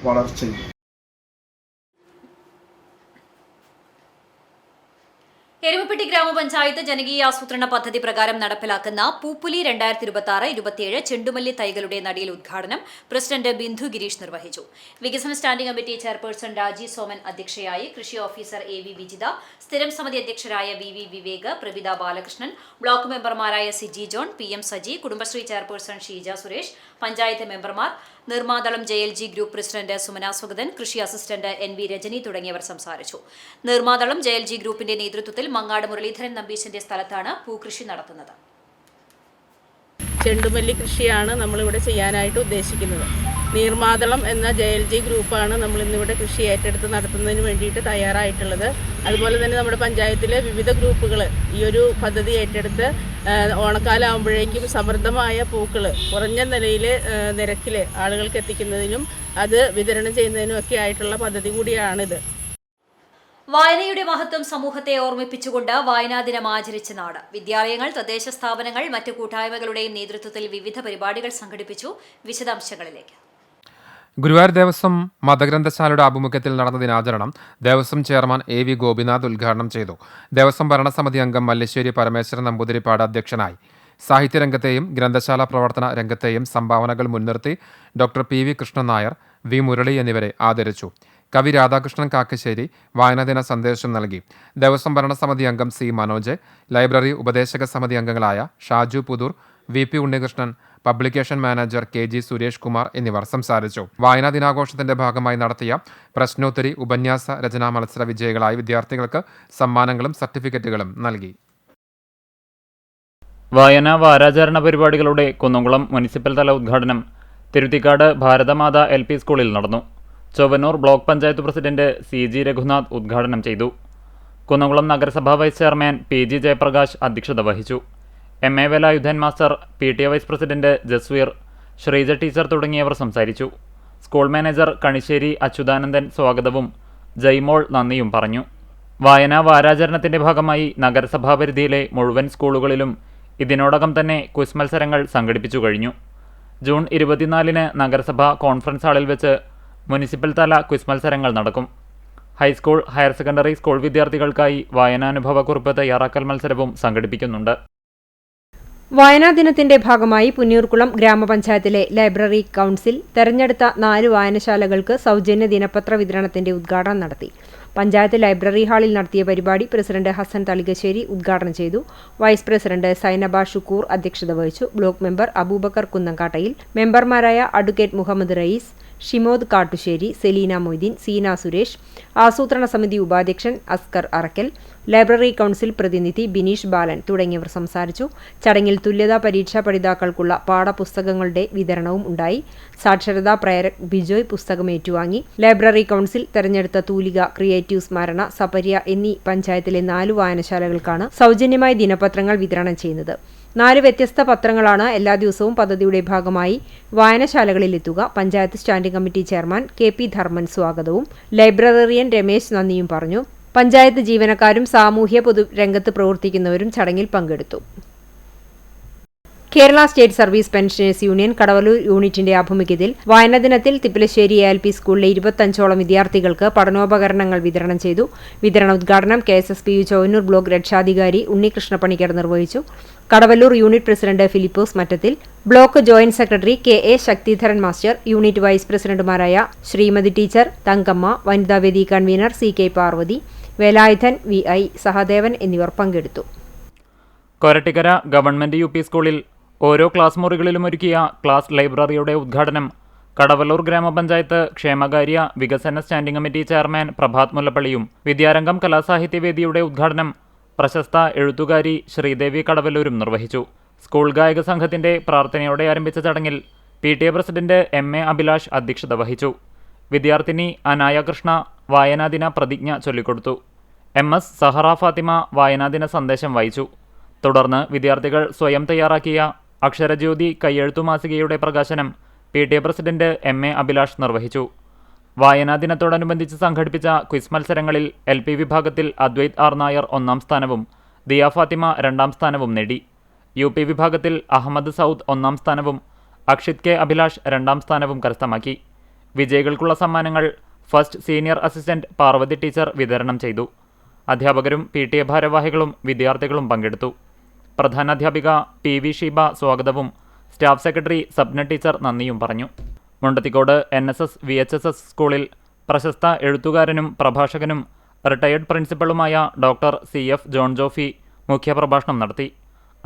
വളർച്ചയും. എരുമപ്പെട്ടി ഗ്രാമപഞ്ചായത്ത് ജനകീയ ആസൂത്രണ പദ്ധതി പ്രകാരം നടപ്പിലാക്കുന്ന പൂപ്പുലി 2026-27 ചെണ്ടുമല്ലി തൈകളുടെ നടീൽ ഉദ്ഘാടനം പ്രസിഡന്റ് ബിന്ദു ഗിരീഷ് നിർവഹിച്ചു. വികസന സ്റ്റാൻഡിംഗ് കമ്മിറ്റി ചെയർപേഴ്സൺ രാജി സോമൻ അധ്യക്ഷയായി. കൃഷി ഓഫീസർ AV വിജിത, സ്ഥിരം സമിതി അധ്യക്ഷരായ VV വിവേക്, പ്രവിത ബാലകൃഷ്ണൻ, ബ്ലോക്ക് മെമ്പർമാരായ സിജി ജോൺ, PM സജി, കുടുംബശ്രീ ചെയർപേഴ്സൺ ഷീജ സുരേഷ്, പഞ്ചായത്ത് മെമ്പർമാർ, നിർമാതളം JLG group president Sumana Sugathan, കൃഷി അസിസ്റ്റന്റ് NV രജനി തുടങ്ങിയവർ സംസാരിച്ചു. നിർമാതളം JLG ഗ്രൂപ്പിന്റെ നേതൃത്വത്തിൽ മങ്ങാട് മുരളീധരൻ നമ്പീശന്റെ സ്ഥലത്താണ് പൂക്കൃഷി നടത്തുന്നത്. ചെണ്ടുമല്ലി കൃഷിയാണ് നമ്മളിവിടെ ചെയ്യാനായിട്ട് ഉദ്ദേശിക്കുന്നത്. നീർമാതളം എന്ന JLG ഗ്രൂപ്പാണ് നമ്മളിന്നിവിടെ കൃഷി ഏറ്റെടുത്ത് നടത്തുന്നതിന് വേണ്ടിയിട്ട് തയ്യാറായിട്ടുള്ളത്. അതുപോലെ തന്നെ നമ്മുടെ പഞ്ചായത്തിലെ വിവിധ ഗ്രൂപ്പുകൾ ഈ ഒരു പദ്ധതി ഏറ്റെടുത്ത് ഓണക്കാലമാകുമ്പോഴേക്കും സമൃദ്ധമായ പൂക്കൾ കുറഞ്ഞ നിരക്കിൽ ആളുകൾക്ക് എത്തിക്കുന്നതിനും അത് വിതരണം ചെയ്യുന്നതിനും ഒക്കെ ആയിട്ടുള്ള പദ്ധതി കൂടിയാണിത്. വായനയുടെ മഹത്വം സമൂഹത്തെ ഓർമ്മിപ്പിച്ചുകൊണ്ട് വായനാ ദിനം ആചരിച്ച നാട്. വിദ്യാലയങ്ങൾ, തദ്ദേശ സ്ഥാപനങ്ങൾ, മറ്റു കൂട്ടായ്മകളുടെയും നേതൃത്വത്തിൽ വിവിധ പരിപാടികൾ സംഘടിപ്പിച്ചു. വിശദാംശങ്ങളിലേക്ക്. ഗുരുവായൂർ ദേവസ്വം മതഗ്രന്ഥശാലയുടെ ആഭിമുഖ്യത്തിൽ നടന്ന ദിനാചരണം ദേവസ്വം ചെയർമാൻ AV ഗോപിനാഥ് ഉദ്ഘാടനം ചെയ്തു. ദേവസ്വം ഭരണസമിതി അംഗം മല്ലേശ്വരി പരമേശ്വരൻ നമ്പൂതിരിപ്പാട് അധ്യക്ഷനായി. സാഹിത്യരംഗത്തെയും ഗ്രന്ഥശാല പ്രവർത്തന രംഗത്തെയും സംഭാവനകൾ മുൻനിർത്തി doctor PV Krishnan Nair, V Murali എന്നിവരെ ആദരിച്ചു. കവി രാധാകൃഷ്ണൻ കാക്കശ്ശേരി വായനാദിന സന്ദേശം നൽകി. ദേവസ്വം ഭരണസമിതി അംഗം C മനോജ്, ലൈബ്രറി ഉപദേശക സമിതി അംഗങ്ങളായ Shaju Puthur, VP Unnikrishnan, publication manager KG Suresh Kumar എന്നിവർ സംസാരിച്ചു. വായനാ ദിനാഘോഷത്തിന്റെ ഭാഗമായി നടത്തിയ പ്രശ്നോത്തരി, ഉപന്യാസ രചനാ മത്സര വിജയികളായ വിദ്യാർത്ഥികൾക്ക് സമ്മാനങ്ങളും സർട്ടിഫിക്കറ്റുകളും നൽകി. വായനാ വാരാചരണ പരിപാടികളുടെ കുന്നംകുളം മുനിസിപ്പൽ തല ഉദ്ഘാടനം തിരുത്തിക്കാട് ഭാരതമാത LP സ്കൂളിൽ നടന്നു. Chowwannur block panchayat president CG Raghunath ഉദ്ഘാടനം ചെയ്തു. കുന്നംകുളം നഗരസഭാ വൈസ് ചെയർമാൻ PG ജയപ്രകാശ് അധ്യക്ഷത വഹിച്ചു. MA Velayudhan master, PTA vice president Jasveer, Sreeja teacher തുടങ്ങിയവർ സംസാരിച്ചു. സ്കൂൾ മാനേജർ കണിശ്ശേരി അച്യുതാനന്ദൻ സ്വാഗതവും ജയ്മോൾ നന്ദിയും പറഞ്ഞു. വായനാ വാരാചരണത്തിന്റെ ഭാഗമായി നഗരസഭാ പരിധിയിലെ മുഴുവൻ സ്കൂളുകളിലും ഇതിനോടകം തന്നെ ക്വിസ് മത്സരങ്ങൾ സംഘടിപ്പിച്ചു കഴിഞ്ഞു. ജൂൺ 24-ന് നഗരസഭ കോൺഫറൻസ് ഹാളിൽ വെച്ച് മുനിസിപ്പൽ തല ക്വിസ് മത്സരങ്ങൾ നടക്കും. ഹൈസ്കൂൾ, ഹയർ സെക്കൻഡറി സ്കൂൾ വിദ്യാർത്ഥികൾക്കായി വായനാനുഭവക്കുറിപ്പ് തയ്യാറാക്കൽ മത്സരവും സംഘടിപ്പിക്കുന്നുണ്ട്. വായനാ ദിനത്തിന്റെ ഭാഗമായി പുന്നൂർകുളം ഗ്രാമപഞ്ചായത്തിലെ ലൈബ്രറി കൗൺസിൽ തെരഞ്ഞെടുത്ത 4 വായനശാലകൾക്ക് സൗജന്യ ദിനപത്ര വിതരണത്തിന്റെ ഉദ്ഘാടനം നടത്തി. പഞ്ചായത്ത് ലൈബ്രറി ഹാളിൽ നടത്തിയ പരിപാടി പ്രസിഡന്റ് ഹസൻ തളികശ്ശേരി ഉദ്ഘാടനം ചെയ്തു. വൈസ് പ്രസിഡന്റ് സൈനബ ഷുക്കൂർ അധ്യക്ഷത വഹിച്ചു. ബ്ലോക്ക് മെമ്പർ അബൂബക്കർ കുന്നംകാട്ടയിൽ, മെമ്പർമാരായ അഡ്വക്കേറ്റ് മുഹമ്മദ് റയീസ്, ഷിമോദ് കാട്ടുശ്ശേരി, സെലീന മൊയ്തീൻ, സീന സുരേഷ്, ആസൂത്രണ സമിതി ഉപാധ്യക്ഷൻ അസ്കർ അറക്കൽ, ലൈബ്രറി കൗൺസിൽ പ്രതിനിധി ബിനീഷ് ബാലൻ തുടങ്ങിയവർ സംസാരിച്ചു. ചടങ്ങിൽ തുല്യതാ പരീക്ഷാ പഠിതാക്കൾക്കുള്ള പാഠപുസ്തകങ്ങളുടെ വിതരണവും ഉണ്ടായി. സാക്ഷരതാ പ്രേരക് ബിജോയ് പുസ്തകം ഏറ്റുവാങ്ങി. ലൈബ്രറി കൗൺസിൽ തെരഞ്ഞെടുത്ത തൂലിക, ക്രിയേറ്റീവ് സ്മരണ, സപര്യ എന്നീ പഞ്ചായത്തിലെ 4 വായനശാലകൾക്കാണ് സൗജന്യമായി ദിനപത്രങ്ങൾ വിതരണം ചെയ്യുന്നത്. 4 വ്യത്യസ്ത പത്രങ്ങളാണ് എല്ലാ ദിവസവും പദ്ധതിയുടെ ഭാഗമായി വായനശാലകളിലെത്തുക. Panchayat standing committee chairman KP Dharman സ്വാഗതവും ലൈബ്രറിയൻ രമേശ് നന്ദിയും പറഞ്ഞു. പഞ്ചായത്ത് ജീവനക്കാരും സാമൂഹ്യ പൊതുരംഗത്ത് പ്രവർത്തിക്കുന്നവരും ചടങ്ങിൽ പങ്കെടുത്തു. Kerala state service pensioners union Kadavallur യൂണിറ്റിന്റെ ആഭിമുഖ്യത്തിൽ വായനാ ദിനത്തിൽ തിപ്പലശ്ശേരി ALP സ്കൂളിലെ 25ഓളം വിദ്യാർത്ഥികൾക്ക് പഠനോപകരണങ്ങൾ വിതരണം ചെയ്തു. വിതരണ ഉദ്ഘാടനം KSSPU ചൊവ്വന്നൂർ ബ്ലോക്ക് രക്ഷാധികാരി ഉണ്ണികൃഷ്ണ പണിക്കർ നിർവഹിച്ചു. Kadavallur unit president Philipose Mattathil, block joint secretary KA Sakthidharan master, unit vice പ്രസിഡന്റുമാരായ ശ്രീമതി ടീച്ചർ, തങ്കമ്മ, വനിതാവേദി convener CK Parvathy, Velayudhan, VI Sahadevan എന്നിവർ പങ്കെടുത്തു. കൊരട്ടിക്കര ഗവൺമെന്റ് UP സ്കൂളിൽ ഓരോ ക്ലാസ് മുറികളിലും ഒരുക്കിയ ക്ലാസ് ലൈബ്രറിയുടെ ഉദ്ഘാടനം കടവല്ലൂർ ഗ്രാമപഞ്ചായത്ത് ക്ഷേമകാര്യ വികസന സ്റ്റാൻഡിംഗ് കമ്മിറ്റി ചെയർമാൻ പ്രഭാത് മുല്ലപ്പള്ളിയും വിദ്യാരംഗം കലാസാഹിത്യവേദിയുടെ ഉദ്ഘാടനം പ്രശസ്ത എഴുത്തുകാരി ശ്രീദേവി കടവല്ലൂരും നിർവഹിച്ചു. സ്കൂൾ ഗായക സംഘത്തിന്റെ പ്രാർത്ഥനയോടെ ആരംഭിച്ച ചടങ്ങിൽ PTA പ്രസിഡന്റ് MA അഭിലാഷ് അധ്യക്ഷത വഹിച്ചു. വിദ്യാർത്ഥിനി അനായ കൃഷ്ണ വായനാദിന പ്രതിജ്ഞ ചൊല്ലിക്കൊടുത്തു. MS സഹറ ഫാത്തിമ വായനാദിന സന്ദേശം വായിച്ചു. തുടർന്ന് വിദ്യാർത്ഥികൾ സ്വയം തയ്യാറാക്കിയ അക്ഷരജ്യോതി കയ്യെഴുത്തു മാസികയുടെ പ്രകാശനം PTA പ്രസിഡന്റ് MA അഭിലാഷ് നിർവഹിച്ചു. വായനാ ദിനത്തോടനുബന്ധിച്ച് സംഘടിപ്പിച്ച ക്വിസ് മത്സരങ്ങളിൽ LP വിഭാഗത്തിൽ അദ്വൈത് R നായർ 1ാം സ്ഥാനവും ദിയ ഫാത്തിമ 2ാം സ്ഥാനവും നേടി. UP വിഭാഗത്തിൽ അഹമ്മദ് സൗദ് 1ാം സ്ഥാനവും അക്ഷിത് K അഭിലാഷ് 2ാം സ്ഥാനവും കരസ്ഥമാക്കി. വിജയികൾക്കുള്ള സമ്മാനങ്ങൾ first senior assistant Parvathy teacher വിതരണം ചെയ്തു. അധ്യാപകരും PTA ഭാരവാഹികളും വിദ്യാർത്ഥികളും പങ്കെടുത്തു. പ്രധാനാധ്യാപിക PV ഷീബ സ്വാഗതവും സ്റ്റാഫ് സെക്രട്ടറി സബ്ന ടീച്ചർ നന്ദിയും പറഞ്ഞു. മുണ്ടത്തിക്കോട് NSS VHSS സ്കൂളിൽ പ്രശസ്ത എഴുത്തുകാരനും പ്രഭാഷകനും റിട്ടയർഡ് പ്രിൻസിപ്പളുമായ ഡോക്ടർ CF ജോൺ ജോഫി മുഖ്യപ്രഭാഷണം നടത്തി.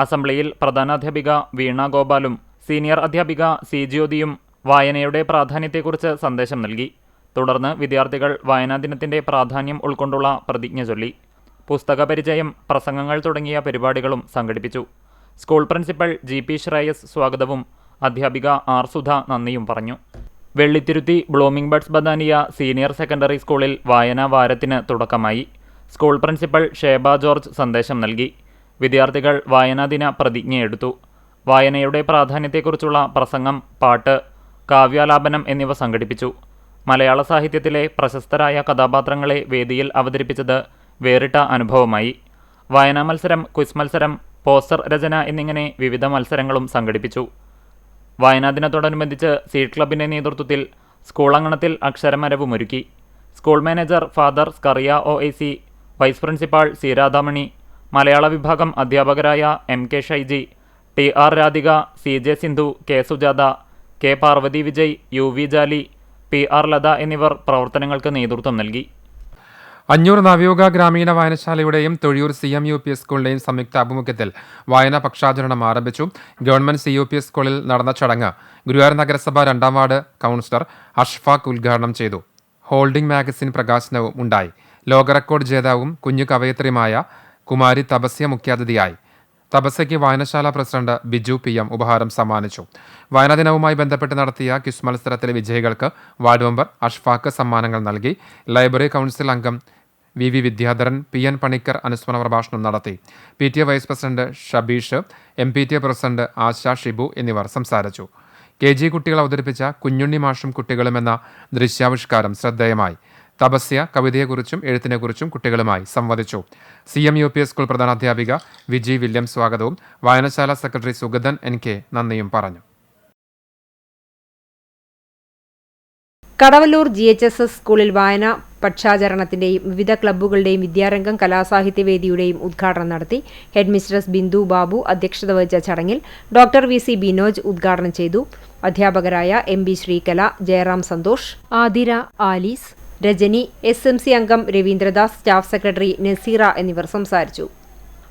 അസംബ്ലിയിൽ പ്രധാനാധ്യാപിക വീണ ഗോപാലും സീനിയർ അധ്യാപിക C ജ്യോതിയും വായനയുടെ പ്രാധാന്യത്തെക്കുറിച്ച് സന്ദേശം നൽകി. തുടർന്ന് വിദ്യാർത്ഥികൾ വായനാ ദിനത്തിന്റെ പ്രാധാന്യം ഉൾക്കൊണ്ടുള്ള പ്രതിജ്ഞ ചൊല്ലി. പുസ്തക പരിചയം, പ്രസംഗങ്ങൾ തുടങ്ങിയ പരിപാടികളും സംഘടിപ്പിച്ചു. സ്കൂൾ പ്രിൻസിപ്പൽ GP ശ്രേയസ് സ്വാഗതവും അധ്യാപിക R സുധ നന്ദിയും പറഞ്ഞു. Vellithiruthi blooming buds Badania senior secondary സ്കൂളിൽ വായനാ വാരത്തിന് തുടക്കമായി. സ്കൂൾ പ്രിൻസിപ്പൽ ഷേബ ജോർജ് സന്ദേശം നൽകി. വിദ്യാർത്ഥികൾ വായനാദിന പ്രതിജ്ഞയെടുത്തു. വായനയുടെ പ്രാധാന്യത്തെക്കുറിച്ചുള്ള പ്രസംഗം, പാട്ട്, കാവ്യാലാപനം എന്നിവ സംഘടിപ്പിച്ചു. മലയാള സാഹിത്യത്തിലെ പ്രശസ്തരായ കഥാപാത്രങ്ങളെ വേദിയിൽ അവതരിപ്പിച്ചത് വേറിട്ട അനുഭവമായി. വായനാ മത്സരം, ക്വിസ് മത്സരം, പോസ്റ്റർ രചന എന്നിങ്ങനെ വിവിധ മത്സരങ്ങളും സംഘടിപ്പിച്ചു. വായനാ ദിനത്തോടനുബന്ധിച്ച് സീഡ് ക്ലബിന്റെ നേതൃത്വത്തിൽ സ്കൂൾ അങ്കണത്തിൽ അക്ഷരമരവുമൊരുക്കി. School manager father Scaria OAC, vice principal C Radhamani, Malayala വിഭാഗം അധ്യാപകരായ MK Shaiji, TR Radhika, CJ Sindhu, K Sujatha, K Parvathi Vijay, UV jali, PR Latha എന്നിവർ പ്രവർത്തനങ്ങൾക്ക് നേതൃത്വം നൽകി. അഞ്ഞൂർ നവയുഗ ഗ്രാമീണ വായനശാലയുടെയും തൊഴിയൂർ CMUP സ്കൂളിന്റെയും സംയുക്ത ആഭിമുഖ്യത്തിൽ വായനാ പക്ഷാചരണം ആരംഭിച്ചു. ഗവൺമെന്റ് CUP സ്കൂളിൽ നടന്ന ചടങ്ങ് ഗുരുവായൂർ നഗരസഭ 2ാം വാർഡ് കൗൺസിലർ അഷ്ഫാഖ് ഉദ്ഘാടനം ചെയ്തു. ഹോൾഡിംഗ് മാഗസിൻ പ്രകാശനവും ഉണ്ടായി. ലോക റെക്കോർഡ് ജേതാവും കുഞ്ഞു കവയത്രിയുമായ കുമാരി തപസ്യ മുഖ്യാതിഥിയായി. തപസ്യയ്ക്ക് വായനശാല പ്രസിഡന്റ് ബിജു PM ഉപഹാരം സമ്മാനിച്ചു. വായനാ ദിനവുമായി ബന്ധപ്പെട്ട് നടത്തിയ ക്വിസ് മത്സരത്തിലെ വിജയികൾക്ക് വാർഡ് മെമ്പർ അഷ്ഫാഖ് സമ്മാനങ്ങൾ നൽകി. ലൈബ്രറി കൗൺസിൽ അംഗം VV വിദ്യാധരൻ, PN പണിക്കർ അനുസ്മരണ പ്രഭാഷണം നടത്തി. PTA vice president Shabeesh, MPTA president Asha Shibu എന്നിവർ സംസാരിച്ചു. KG കുട്ടികൾ അവതരിപ്പിച്ച കുഞ്ഞുണ്ണി മാഷും കുട്ടികളും എന്ന ദൃശ്യാവിഷ്കാരം ശ്രദ്ധേയമായി. തപസ്യ കവിതയെക്കുറിച്ചും എഴുത്തിനെക്കുറിച്ചും കുട്ടികളുമായി സംവദിച്ചു. CMUP സ്കൂൾ പ്രധാനാധ്യാപിക വിജി വില്യം സ്വാഗതവും വായനശാല സെക്രട്ടറി സുഗതൻ NK നന്ദിയും പറഞ്ഞു. കടവല്ലൂർ GHSS സ്കൂളിൽ വായനാ പക്ഷാചരണത്തിന്റെയും വിവിധ ക്ലബ്ബുകളുടെയും വിദ്യാരംഗം കലാസാഹിത്യവേദിയുടെയും ഉദ്ഘാടനം നടത്തി. ഹെഡ് മിസ്ട്രസ് ബിന്ദു ബാബു അധ്യക്ഷത വഹിച്ച ചടങ്ങിൽ ഡോക്ടർ VC ബിനോജ് ഉദ്ഘാടനം ചെയ്തു. അധ്യാപകരായ MB Sreekala, Jayaram Santhosh, Athira, Alice, Rajani, SMC അംഗം രവീന്ദ്രദാസ്, സ്റ്റാഫ് സെക്രട്ടറി നസീറ എന്നിവർ സംസാരിച്ചു.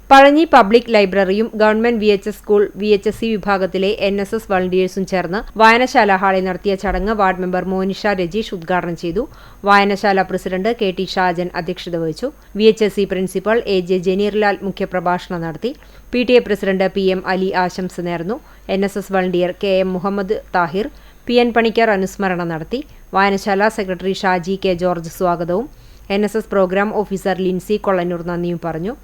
പഴഞ്ഞി പബ്ലിക് ലൈബ്രറിയും ഗവൺമെന്റ് VHS സ്കൂൾ VHSC വിഭാഗത്തിലെ NSS വളണ്ടിയേഴ്സും ചേർന്ന് വായനശാല ഹാളിൽ നടത്തിയ ചടങ്ങ് വാർഡ് മെമ്പർ മോനിഷ രജീഷ് ഉദ്ഘാടനം ചെയ്തു. വായനശാല പ്രസിഡന്റ് KT ഷാജൻ അധ്യക്ഷത വഹിച്ചു. VHSC പ്രിൻസിപ്പൽ AJ ജനീർലാൽ മുഖ്യപ്രഭാഷണം നടത്തി. PTA പ്രസിഡന്റ് PM അലി ആശംസ നേർന്നു. NSS volunteer KM Muhammad Thahir, PN Panicker അനുസ്മരണം നടത്തി. വായനശാല സെക്രട്ടറി ഷാജി K ജോർജ് സ്വാഗതവും NSS programme officer Lincy Kollannur നന്ദിയും പറഞ്ഞു.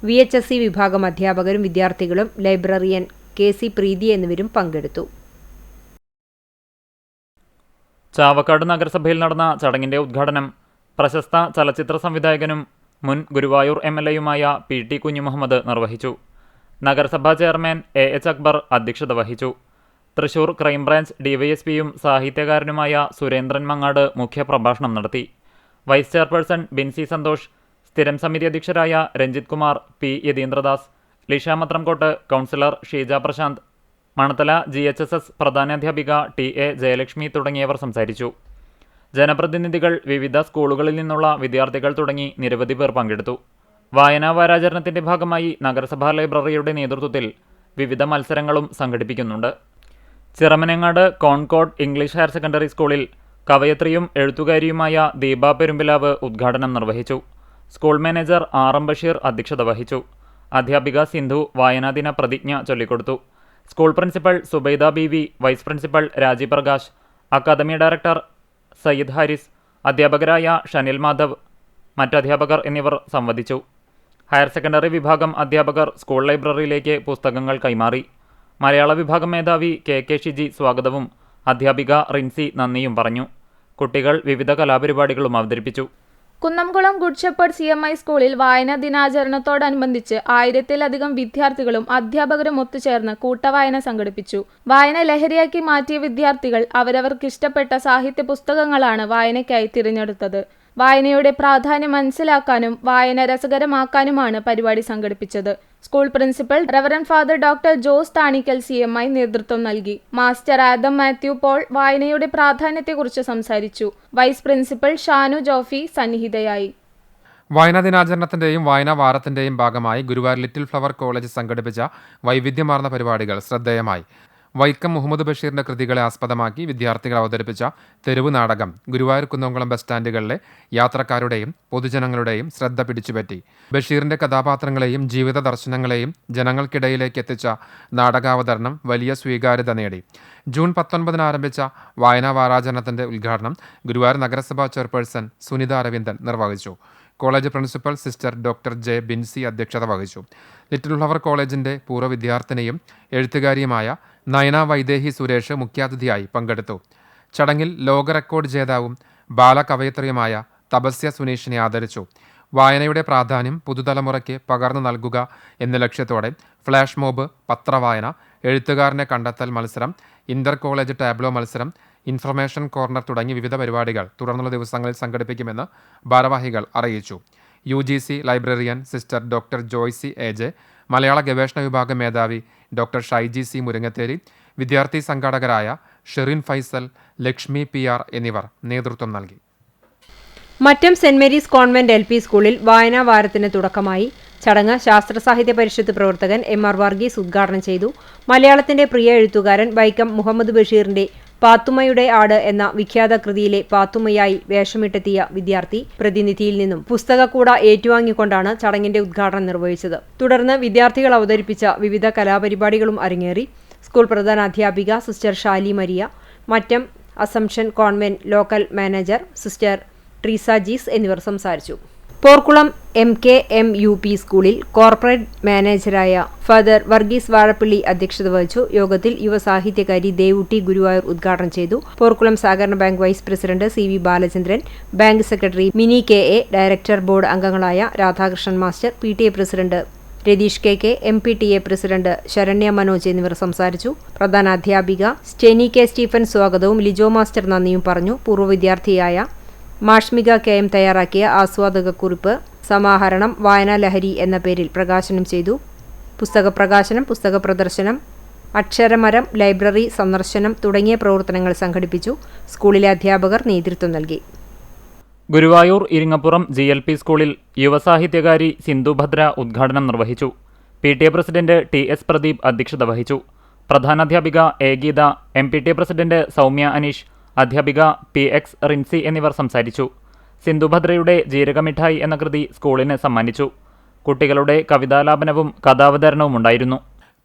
VHSC വിഭാഗം അധ്യാപകരും വിദ്യാർത്ഥികളും ലൈബ്രറിയൻ KC പ്രീതി എന്നിവരും പങ്കെടുത്തു. ചാവക്കാട് നഗരസഭയിൽ നടന്ന ചടങ്ങിന്റെ ഉദ്ഘാടനം പ്രശസ്ത ചലച്ചിത്ര സംവിധായകനും മുൻ ഗുരുവായൂർ MLAയുമായ PT കുഞ്ഞുമുഹമ്മദ് നിർവഹിച്ചു. നഗരസഭാ ചെയർമാൻ എച്ച് അക്ബർ അധ്യക്ഷത വഹിച്ചു. തൃശൂർ ക്രൈംബ്രാഞ്ച് ഡിവൈഎസ്പിയും സാഹിത്യകാരനുമായ സുരേന്ദ്രൻ മങ്ങാട് മുഖ്യപ്രഭാഷണം നടത്തി. വൈസ് ചെയർപേഴ്സൺ ബിൻസി സന്തോഷ്, സ്ഥിരം സമിതി അധ്യക്ഷരായ Ranjith Kumar, P Yatheendradas, Lisha Mathramkott, councillor Sheeja Prasanth, Manathala GHSS പ്രധാനാധ്യാപിക TA ജയലക്ഷ്മി തുടങ്ങിയവർ സംസാരിച്ചു. ജനപ്രതിനിധികൾ, വിവിധ സ്കൂളുകളിൽ നിന്നുള്ള വിദ്യാർത്ഥികൾ തുടങ്ങി നിരവധി പേർ പങ്കെടുത്തു. വായനാ വാരാചരണത്തിന്റെ ഭാഗമായി നഗരസഭാ ലൈബ്രറിയുടെ നേതൃത്വത്തിൽ വിവിധ മത്സരങ്ങളും സംഘടിപ്പിക്കുന്നുണ്ട്. Chiramanangad concord English higher secondary സ്കൂളിൽ കവയത്രിയും എഴുത്തുകാരിയുമായ ദീപ പെരുമ്പിലാവ് ഉദ്ഘാടനം നിർവഹിച്ചു. സ്കൂൾ മാനേജർ RM ബഷീർ അധ്യക്ഷത വഹിച്ചു. അധ്യാപിക സിന്ധു വായനാദിന പ്രതിജ്ഞ ചൊല്ലിക്കൊടുത്തു. School principal Subaida Beevi, vice principal Rajeev Prakash, academy director Sayyid Haris, അധ്യാപകരായ ഷനിൽ മാധവ്, മറ്റധ്യാപകർ എന്നിവർ സംവദിച്ചു. ഹയർ സെക്കൻഡറി വിഭാഗം അധ്യാപകർ സ്കൂൾ ലൈബ്രറിയിലേക്ക് പുസ്തകങ്ങൾ കൈമാറി. മലയാള വിഭാഗം മേധാവി KK ഷിജി സ്വാഗതവും അധ്യാപിക റിൻസി നന്ദിയും പറഞ്ഞു. കുട്ടികൾ വിവിധ കലാപരിപാടികളും അവതരിപ്പിച്ചു. കുന്നംകുളം ഗുഡ് ഷെപ്പേർഡ് CMI സ്കൂളിൽ വായനാ ദിനാചരണത്തോടനുബന്ധിച്ച് 1000-ലധികം വിദ്യാർത്ഥികളും അധ്യാപകരും ഒത്തുചേർന്ന് കൂട്ടവായന സംഘടിപ്പിച്ചു. വായന ലഹരിയാക്കി മാറ്റിയ വിദ്യാർത്ഥികൾ അവരവർക്കിഷ്ടപ്പെട്ട സാഹിത്യ പുസ്തകങ്ങളാണ് വായനയ്ക്കായി തിരഞ്ഞെടുത്തത്. വായനയുടെ പ്രാധാന്യം മനസ്സിലാക്കാനും വായന രസകരമാക്കാനുമാണ് പരിപാടി സംഘടിപ്പിച്ചത്. School principal reverend father doctor Jose Thanikkal CMI നേതൃത്വം നൽകി. മാസ്റ്റർ ആദം മാത്യു പോൾ വായനയുടെ പ്രാധാന്യത്തെക്കുറിച്ച് സംസാരിച്ചു. വൈസ് പ്രിൻസിപ്പൽ ഷാനു ജോഫി സന്നിഹിതയായി. വായനാ ദിനാചരണത്തിന്റെയും വായനാ വാരത്തിന്റെയും ഭാഗമായി ഗുരുവായൂർ ലിറ്റിൽ ഫ്ലവർ കോളേജ് സംഘടിപ്പിച്ച വൈവിധ്യമാർന്ന പരിപാടികൾ ശ്രദ്ധേയമായി. വൈക്കം മുഹമ്മദ് ബഷീറിന്റെ കൃതികളെ ആസ്പദമാക്കി വിദ്യാർത്ഥികൾ അവതരിപ്പിച്ച തെരുവ് നാടകം ഗുരുവായൂർ കുന്നംകുളം ബസ് സ്റ്റാൻഡുകളിലെ യാത്രക്കാരുടെയും പൊതുജനങ്ങളുടെയും ശ്രദ്ധ പിടിച്ചുപറ്റി. ബഷീറിന്റെ കഥാപാത്രങ്ങളെയും ജീവിത ദർശനങ്ങളെയും ജനങ്ങൾക്കിടയിലേക്ക് എത്തിച്ച നാടകാവതരണം വലിയ സ്വീകാര്യത നേടി. ജൂൺ 19 ആരംഭിച്ച വായനാ വാരാചരണത്തിന്റെ ഉദ്ഘാടനം ഗുരുവായൂർ നഗരസഭാ ചെയർപേഴ്സൺ സുനിത അരവിന്ദൻ നിർവഹിച്ചു. College principal sister doctor J Binsy അധ്യക്ഷത വഹിച്ചു. ലിറ്റിൽ ഫ്ലവർ കോളേജിന്റെ പൂർവ്വ വിദ്യാർത്ഥിനിയും എഴുത്തുകാരിയുമായ നയന വൈദേഹി സുരേഷ് മുഖ്യാതിഥിയായി പങ്കെടുത്തു. ചടങ്ങിൽ ലോക റെക്കോർഡ് ജേതാവും ബാലകവയത്രിയുമായ തപസ്യ സുനീഷിനെ ആദരിച്ചു. വായനയുടെ പ്രാധാന്യം പുതുതലമുറയ്ക്ക് പകർന്നു നൽകുക എന്ന ലക്ഷ്യത്തോടെ ഫ്ലാഷ് മോബ്, പത്രവായന, എഴുത്തുകാരനെ കണ്ടെത്തൽ മത്സരം, ഇന്റർ കോളേജ് ടാബ്ലോ മത്സരം, ഇൻഫർമേഷൻ കോർണർ തുടങ്ങി വിവിധ പരിപാടികൾ തുടർന്നുള്ള ദിവസങ്ങളിൽ സംഘടിപ്പിക്കുമെന്ന് ഭാരവാഹികൾ അറിയിച്ചു. UGC librarian sister doctor Joicy AJ, മലയാള ഗവേഷണ വിഭാഗം മേധാവി ഡോക്ടർ ഷൈജി C മുരിങ്ങത്തേരി, വിദ്യാർത്ഥി സംഘാടകരായ ഷെറിൻ ഫൈസൽ, ലക്ഷ്മി PR എന്നിവർ നേതൃത്വം നൽകി. Mattam saint Mary's convent LP സ്കൂളിൽ വായനാ വാരത്തിന് തുടക്കമായി. ചടങ്ങ് ശാസ്ത്ര സാഹിത്യ പരിഷത്ത് പ്രവർത്തകൻ MR വർഗീസ് ഉദ്ഘാടനം ചെയ്തു. മലയാളത്തിന്റെ പ്രിയ എഴുത്തുകാരൻ വൈക്കം മുഹമ്മദ് ബഷീറിന്റെ പാത്തുമ്മയുടെ ആട് എന്ന വിഖ്യാത കൃതിയിലെ പാത്തുമ്മയായി വേഷമിട്ടെത്തിയ വിദ്യാർത്ഥി പ്രതിനിധിയിൽ നിന്നും പുസ്തകക്കൂട ഏറ്റുവാങ്ങിക്കൊണ്ടാണ് ചടങ്ങിന്റെ ഉദ്ഘാടനം നിർവഹിച്ചത്. തുടർന്ന് വിദ്യാർത്ഥികൾ അവതരിപ്പിച്ച വിവിധ കലാപരിപാടികളും അരങ്ങേറി. സ്കൂൾ പ്രധാനാധ്യാപിക sister Shali Maria, Mattam assumption convent local manager sister Treesa Jees എന്നിവർ സംസാരിച്ചു. പോർക്കുളം MKM UP സ്കൂളിൽ കോർപ്പറേറ്റ് മാനേജരായ ഫാദർ വർഗീസ് വാഴപ്പള്ളി അധ്യക്ഷത വഹിച്ചു. യോഗത്തിൽ യുവസാഹിത്യകാരി ദേവുട്ടി ഗുരുവായൂർ ഉദ്ഘാടനം ചെയ്തു. പോർക്കുളം സഹകരണ bank vice president CV Balachandran, bank secretary Mini KA, director board അംഗങ്ങളായ Radhakrishnan master, PTA president Ratheesh KK, MPTA president Saranya Manoj എന്നിവർ സംസാരിച്ചു. പ്രധാനാധ്യാപിക സ്റ്റെനി K സ്റ്റീഫൻ സ്വാഗതവും ലിജോ മാസ്റ്റർ നന്ദിയും പറഞ്ഞു. പൂർവ്വ വിദ്യാർത്ഥിയായ മാഷ്മിക KM തയ്യാറാക്കിയ ആസ്വാദകക്കുറിപ്പ് സമാഹരണം വായനാ ലഹരി എന്ന പേരിൽ പ്രകാശനം ചെയ്തു. പുസ്തക പ്രകാശനം, പുസ്തക പ്രദർശനം, അക്ഷരമരം, ലൈബ്രറി സന്ദർശനം തുടങ്ങിയ പ്രവർത്തനങ്ങൾ സംഘടിപ്പിച്ചു. സ്കൂളിലെ അധ്യാപകർ നേതൃത്വം നൽകി. ഗുരുവായൂർ ഇരിങ്ങപ്പുറം GLP സ്കൂളിൽ യുവസാഹിത്യകാരി സിന്ധു ഭദ്ര ഉദ്ഘാടനം നിർവഹിച്ചു. PTA പ്രസിഡന്റ് TS പ്രദീപ് അധ്യക്ഷത വഹിച്ചു. പ്രധാനാധ്യാപിക A Geetha, MPTA president Soumya Aneesh, അധ്യാപിക PX റിൻസി എന്നിവർ സംസാരിച്ചു. സിന്ധുഭദ്രയുടെ ജീരകമിഠായി എന്ന കൃതി സ്കൂളിന് സമ്മാനിച്ചു. കുട്ടികളുടെ കവിതാലാപനവും കഥാവതരണവും ഉണ്ടായിരുന്നു.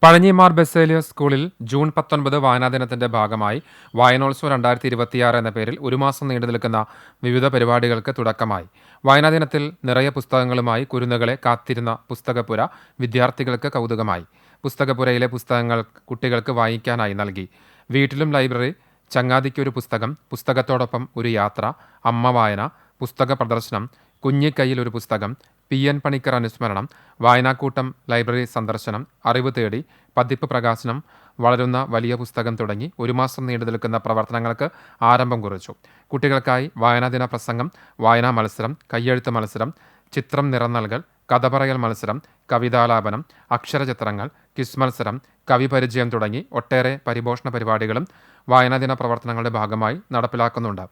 പഴഞ്ഞിമാർ ബെസേലിയസ് സ്കൂളിൽ ജൂൺ 19 വായനാദിനത്തിന്റെ ഭാഗമായി വായനോത്സവം 2026 എന്ന പേരിൽ ഒരു മാസം നീണ്ടു നിൽക്കുന്ന വിവിധ പരിപാടികൾക്ക് തുടക്കമായി. വായനാദിനത്തിൽ നിറയെ പുസ്തകങ്ങളുമായി കുരുന്നുകളെ കാത്തിരുന്ന പുസ്തകപ്പുര വിദ്യാർത്ഥികൾക്ക് കൗതുകമായി. പുസ്തകപ്പുരയിലെ പുസ്തകങ്ങൾ കുട്ടികൾക്ക് വായിക്കാനായി നൽകി. വീട്ടിലും ലൈബ്രറി, ചങ്ങാതിക്കൊരു പുസ്തകം, പുസ്തകത്തോടൊപ്പം ഒരു യാത്ര, അമ്മ വായന, പുസ്തക പ്രദർശനം, കുഞ്ഞിക്കൈയിൽ ഒരു പുസ്തകം, PN പണിക്കർ അനുസ്മരണം, വായനാക്കൂട്ടം, ലൈബ്രറി സന്ദർശനം, അറിവ് തേടി, പതിപ്പ് പ്രകാശനം, വളരുന്ന വലിയ പുസ്തകം തുടങ്ങി ഒരു മാസം നീണ്ടു നിൽക്കുന്ന പ്രവർത്തനങ്ങൾക്ക് ആരംഭം കുറിച്ചു. കുട്ടികൾക്കായി വായനാദിന പ്രസംഗം, വായനാ മത്സരം, കയ്യെഴുത്ത് മത്സരം, ചിത്രം നിറം നൽകൽ, കഥ പറയൽ മത്സരം, കവിതാലാപനം, അക്ഷരചിത്രങ്ങൾ, ക്വിസ് മത്സരം, കവി പരിചയം തുടങ്ങി ഒട്ടേറെ പരിപോഷണ പരിപാടികളും വായനാദിന പ്രവർത്തനങ്ങളുടെ ഭാഗമായി നടപ്പിലാക്കുന്നുണ്ട്.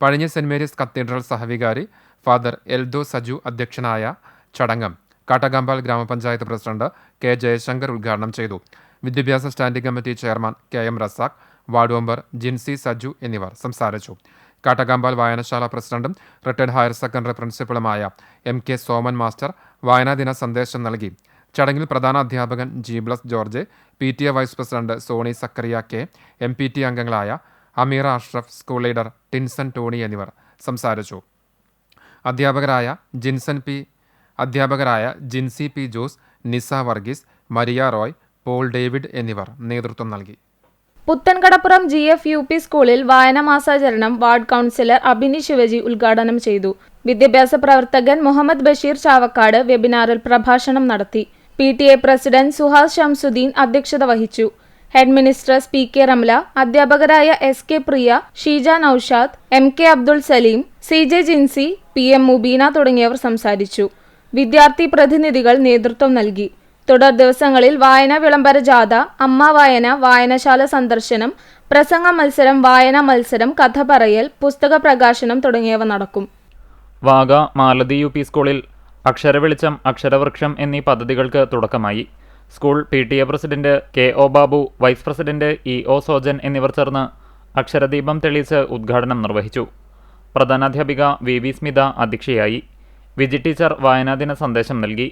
പഴഞ്ഞി സെന്റ് മേരീസ് കത്തീഡ്രൽ സഹവികാരി ഫാദർ എൽദോ സജു അധ്യക്ഷനായ ചടങ്ങ് കാട്ടകമ്പാൽ ഗ്രാമപഞ്ചായത്ത് പ്രസിഡന്റ് കെ ജയശങ്കർ ഉദ്ഘാടനം ചെയ്തു. വിദ്യാഭ്യാസ standing committee chairman KM Razak, ward member Jincy Saju എന്നിവർ സംസാരിച്ചു. കാട്ടകമ്പാൽ വായനശാല പ്രസിഡന്റും റിട്ടയർഡ് ഹയർ സെക്കൻഡറി പ്രിൻസിപ്പളുമായ MK സോമൻ മാസ്റ്റർ വായനാദിന സന്ദേശം നൽകി. ചടങ്ങിൽ പ്രധാന അധ്യാപകൻ G. George, PTA vice president Soni Sakkariya K, MPT അംഗങ്ങളായ Ameera Ashraf, school leader Tinson Tony എന്നിവർ സംസാരിച്ചു. അധ്യാപകരായ Jincy P. Jose, Nisa Varghese, Maria Roy, Paul David എന്നിവർ നേതൃത്വം നൽകി. പുത്തൻകടപ്പുറം GFUP സ്കൂളിൽ വായനാ മാസാചരണം വാർഡ് കൗൺസിലർ അഭിനി ശിവജി ഉദ്ഘാടനം ചെയ്തു. വിദ്യാഭ്യാസ പ്രവർത്തകൻ മുഹമ്മദ് ബഷീർ ചാവക്കാട് വെബിനാറിൽ പ്രഭാഷണം നടത്തി. PTA പ്രസിഡന്റ് സുഹാസ് ഷംസുദ്ദീൻ അധ്യക്ഷത വഹിച്ചു. ഹെഡ് മിനിസ്ട്രസ് PK റംല, അധ്യാപകരായ SK പ്രിയ, Sheeja Naushad, MK Abdul Saleem, CJ Jincy, PM Mubeena തുടങ്ങിയവർ സംസാരിച്ചു. വിദ്യാർത്ഥി പ്രതിനിധികൾ നേതൃത്വം നൽകി. തുടർ ദിവസങ്ങളിൽ വായനാ വിളംബര ജാഥ, അമ്മ വായന, വായനശാല സന്ദർശനം, പ്രസംഗ മത്സരം, വായനാ മത്സരം, കഥ പറയൽ, പുസ്തക പ്രകാശനം തുടങ്ങിയവ നടക്കും. വാഗ മാലതി UP സ്കൂളിൽ അക്ഷരവെളിച്ചം, അക്ഷരവൃക്ഷം എന്നീ പദ്ധതികൾക്ക് തുടക്കമായി. School PTA president KO Babu, vice president EO Sojan എന്നിവർ ചേർന്ന് അക്ഷരദീപം തെളിയിച്ച് ഉദ്ഘാടനം നിർവഹിച്ചു. പ്രധാനാധ്യാപിക VV സ്മിത അധ്യക്ഷയായി. വിജി ടീച്ചർ വായനാദിന സന്ദേശം നൽകി.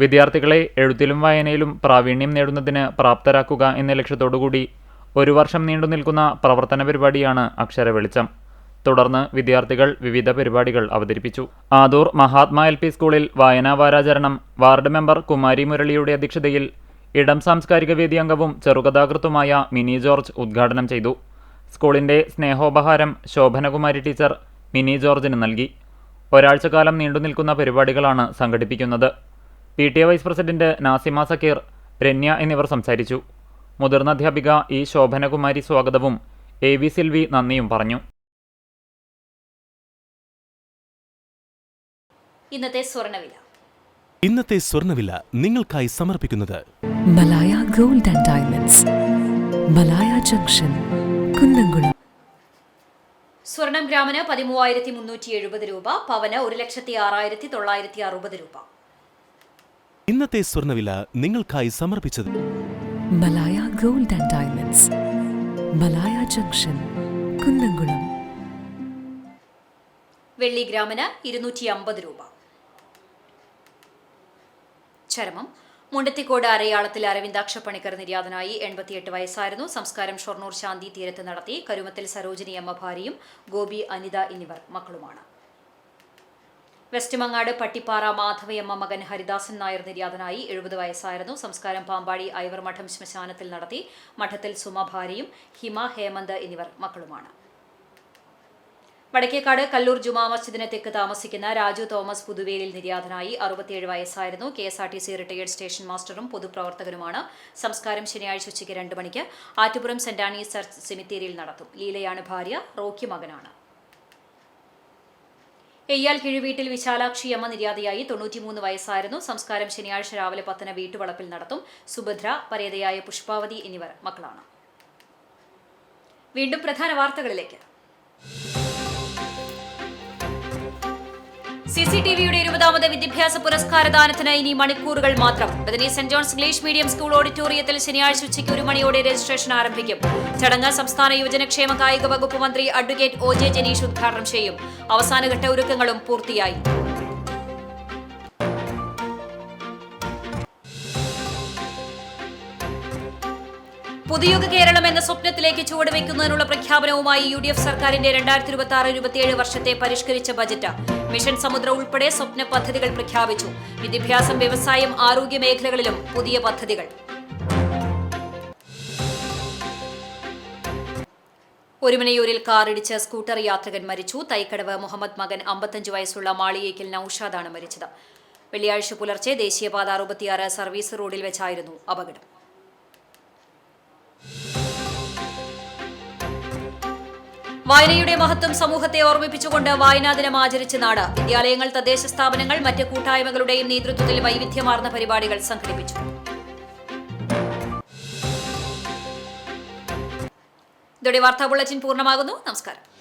വിദ്യാർത്ഥികളെ എഴുത്തിലും വായനയിലും പ്രാവീണ്യം നേടുന്നതിന് പ്രാപ്തരാക്കുക എന്ന ലക്ഷ്യത്തോടുകൂടി 1 വർഷം നീണ്ടു നിൽക്കുന്ന പ്രവർത്തന പരിപാടിയാണ് അക്ഷരവെളിച്ചം. തുടർന്ന് വിദ്യാർത്ഥികൾ വിവിധ പരിപാടികൾ അവതരിപ്പിച്ചു. ആദൂർ മഹാത്മാ LP സ്കൂളിൽ വായനാ വാരാചരണം വാർഡ് മെമ്പർ കുമാരി മുരളിയുടെ അധ്യക്ഷതയിൽ ഇടം സാംസ്കാരിക വേദി അംഗവും ചെറുകഥാകൃത്തുമായ മിനി ജോർജ് ഉദ്ഘാടനം ചെയ്തു. സ്കൂളിന്റെ സ്നേഹോപഹാരം ശോഭനകുമാരി ടീച്ചർ മിനി ജോർജിന് നൽകി. ഒരാഴ്ചക്കാലം നീണ്ടു നിൽക്കുന്ന പരിപാടികളാണ് സംഘടിപ്പിക്കുന്നത്. PTA vice president Nasima Sakkir, Ranya എന്നിവർ സംസാരിച്ചു. മുതിർന്ന അധ്യാപിക E. ശോഭനകുമാരി സ്വാഗതവും AV സിൽവി നന്ദിയും പറഞ്ഞു. ഇന്നത്തെ സ്വർണ്ണവില നിങ്ങൾക്കായി സമർപ്പിക്കുന്നത് Malaya gold and diamonds, Malaya junction, Kunnamkulam. സ്വർണം ഗ്രാമിന് 13,370 രൂപ, പവന് 1,06,960 രൂപ. ഇന്നത്തെ സ്വർണ്ണവില നിങ്ങൾക്കായി സമർപ്പിച്ചത് Malaya gold and diamonds, Malaya junction, Kunnamkulam. വെള്ളി ഗ്രാമിന് 250 രൂപ. ചരമം മുണ്ടത്തിക്കോട് അരയാളത്തിൽ അരവിന്ദാക്ഷ പണിക്കർ നിര്യാതനായി. 88 വയസ്സായിരുന്നു. സംസ്കാരം ഷൊർണൂർ ശാന്തി തീരത്ത് നടത്തി. കരുമത്തിൽ സരോജിനി അമ്മ ഭാര്യയും ഗോപി അനിത എന്നിവർ മക്കളുമാണ്. വെസ്റ്റ് മങ്ങാട് പട്ടിപ്പാറ മാധവയമ്മ മകൻ ഹരിദാസൻ നായർ നിര്യാതനായി. 70 വയസ്സായിരുന്നു. സംസ്കാരം പാമ്പാടി ഐവർ മഠം ശ്മശാനത്തിൽ നടത്തി. മഠത്തിൽ സുമ ഭാര്യയും ഹിമ, ഹേമന്ത് എന്നിവർ മക്കളുമാണ്. വടക്കേക്കാട് കല്ലൂർ ജുമാ മസ്ജിദിന് തെക്ക് താമസിക്കുന്ന രാജു തോമസ് പുതുവേലിൽ നിര്യാതനായി. 67 വയസ്സായിരുന്നു. KSRTC റിട്ടയേർഡ് സ്റ്റേഷൻ മാസ്റ്ററും പൊതുപ്രവർത്തകനുമാണ്. സംസ്കാരം ശനിയാഴ്ച ഉച്ചയ്ക്ക് 2 മണിക്ക് ആറ്റുപുറം സെന്റ് ആനീസ് ചർച്ച് സെമിത്തേരിയിൽ നടത്തും. ലീലയാണ് ഭാര്യ, റോക്കി മകനാണ്. എയ്യാൽ കിഴുവീട്ടിൽ വിശാലാക്ഷി അമ്മ നിര്യാതയായി. 93 വയസ്സായിരുന്നു. സംസ്കാരം ശനിയാഴ്ച രാവിലെ 10 വീട്ടുവളപ്പിൽ നടത്തും. സുഭദ്ര, പരേതയായ പുഷ്പാവതി എന്നിവർ മക്കളാണ്. വീണ്ടും പ്രധാന വാർത്തകളിലേക്ക്. CCTVയുടെ 20ാമത് വിദ്യാഭ്യാസ പുരസ്കാരദാനത്തിന് ഇനി മണിക്കൂറുകൾ മാത്രം. Bethany saint John's English medium school ഓഡിറ്റോറിയത്തിൽ ശനിയാഴ്ച ഉച്ചയ്ക്ക് 1 മണിയോടെ രജിസ്ട്രേഷൻ ആരംഭിക്കും. ചടങ്ങ് സംസ്ഥാന യുവജനക്ഷേമ കായിക വകുപ്പ് മന്ത്രി അഡ്വക്കേറ്റ് OJ ജനീഷ് ഉദ്ഘാടനം ചെയ്യും. അവസാനഘട്ട ഒരുക്കങ്ങളും പൂർത്തിയായി. പുതുയുഗ കേരളം എന്ന സ്വപ്നത്തിലേക്ക് ചുവടുവെക്കുന്നതിനുള്ള പ്രഖ്യാപനവുമായി UDF സർക്കാരിന്റെ 2026-27 വർഷത്തെ പരിഷ്കരിച്ച ബജറ്റ്. മിഷൻ സമുദ്ര ഉൾപ്പെടെ സ്വപ്ന പദ്ധതികൾ പ്രഖ്യാപിച്ചു. വിദ്യാഭ്യാസം, വ്യവസായം, ആരോഗ്യ മേഖലകളിലും പുതിയ പദ്ധതികൾ. ഒരുമനയൂരിൽ കാറിടിച്ച് സ്കൂട്ടർ യാത്രികൻ മരിച്ചു. തൈക്കടവ് മുഹമ്മദ് മകൻ 55 വയസ്സുള്ള മാളിയേക്കൽ നൌഷാദാണ് മരിച്ചത്. വെള്ളിയാഴ്ച പുലർച്ചെ ദേശീയപാത 66 സർവീസ് റോഡിൽ വെച്ചായിരുന്നു അപകടം. വായനയുടെ മഹത്വം സമൂഹത്തെ ഓർമ്മിപ്പിച്ചുകൊണ്ട് വായനാ ദിനം ആചരിച്ച് നാട്. വിദ്യാലയങ്ങൾ, തദ്ദേശ സ്ഥാപനങ്ങൾ, മറ്റ് കൂട്ടായ്മകളുടെയും നേതൃത്വത്തിൽ വൈവിധ്യമാർന്ന പരിപാടികൾ സംഘടിപ്പിച്ചു. ഇതോടെ വാർത്താ ബുള്ളറ്റിൻ പൂർണ്ണമാകുന്നു. നമസ്കാരം.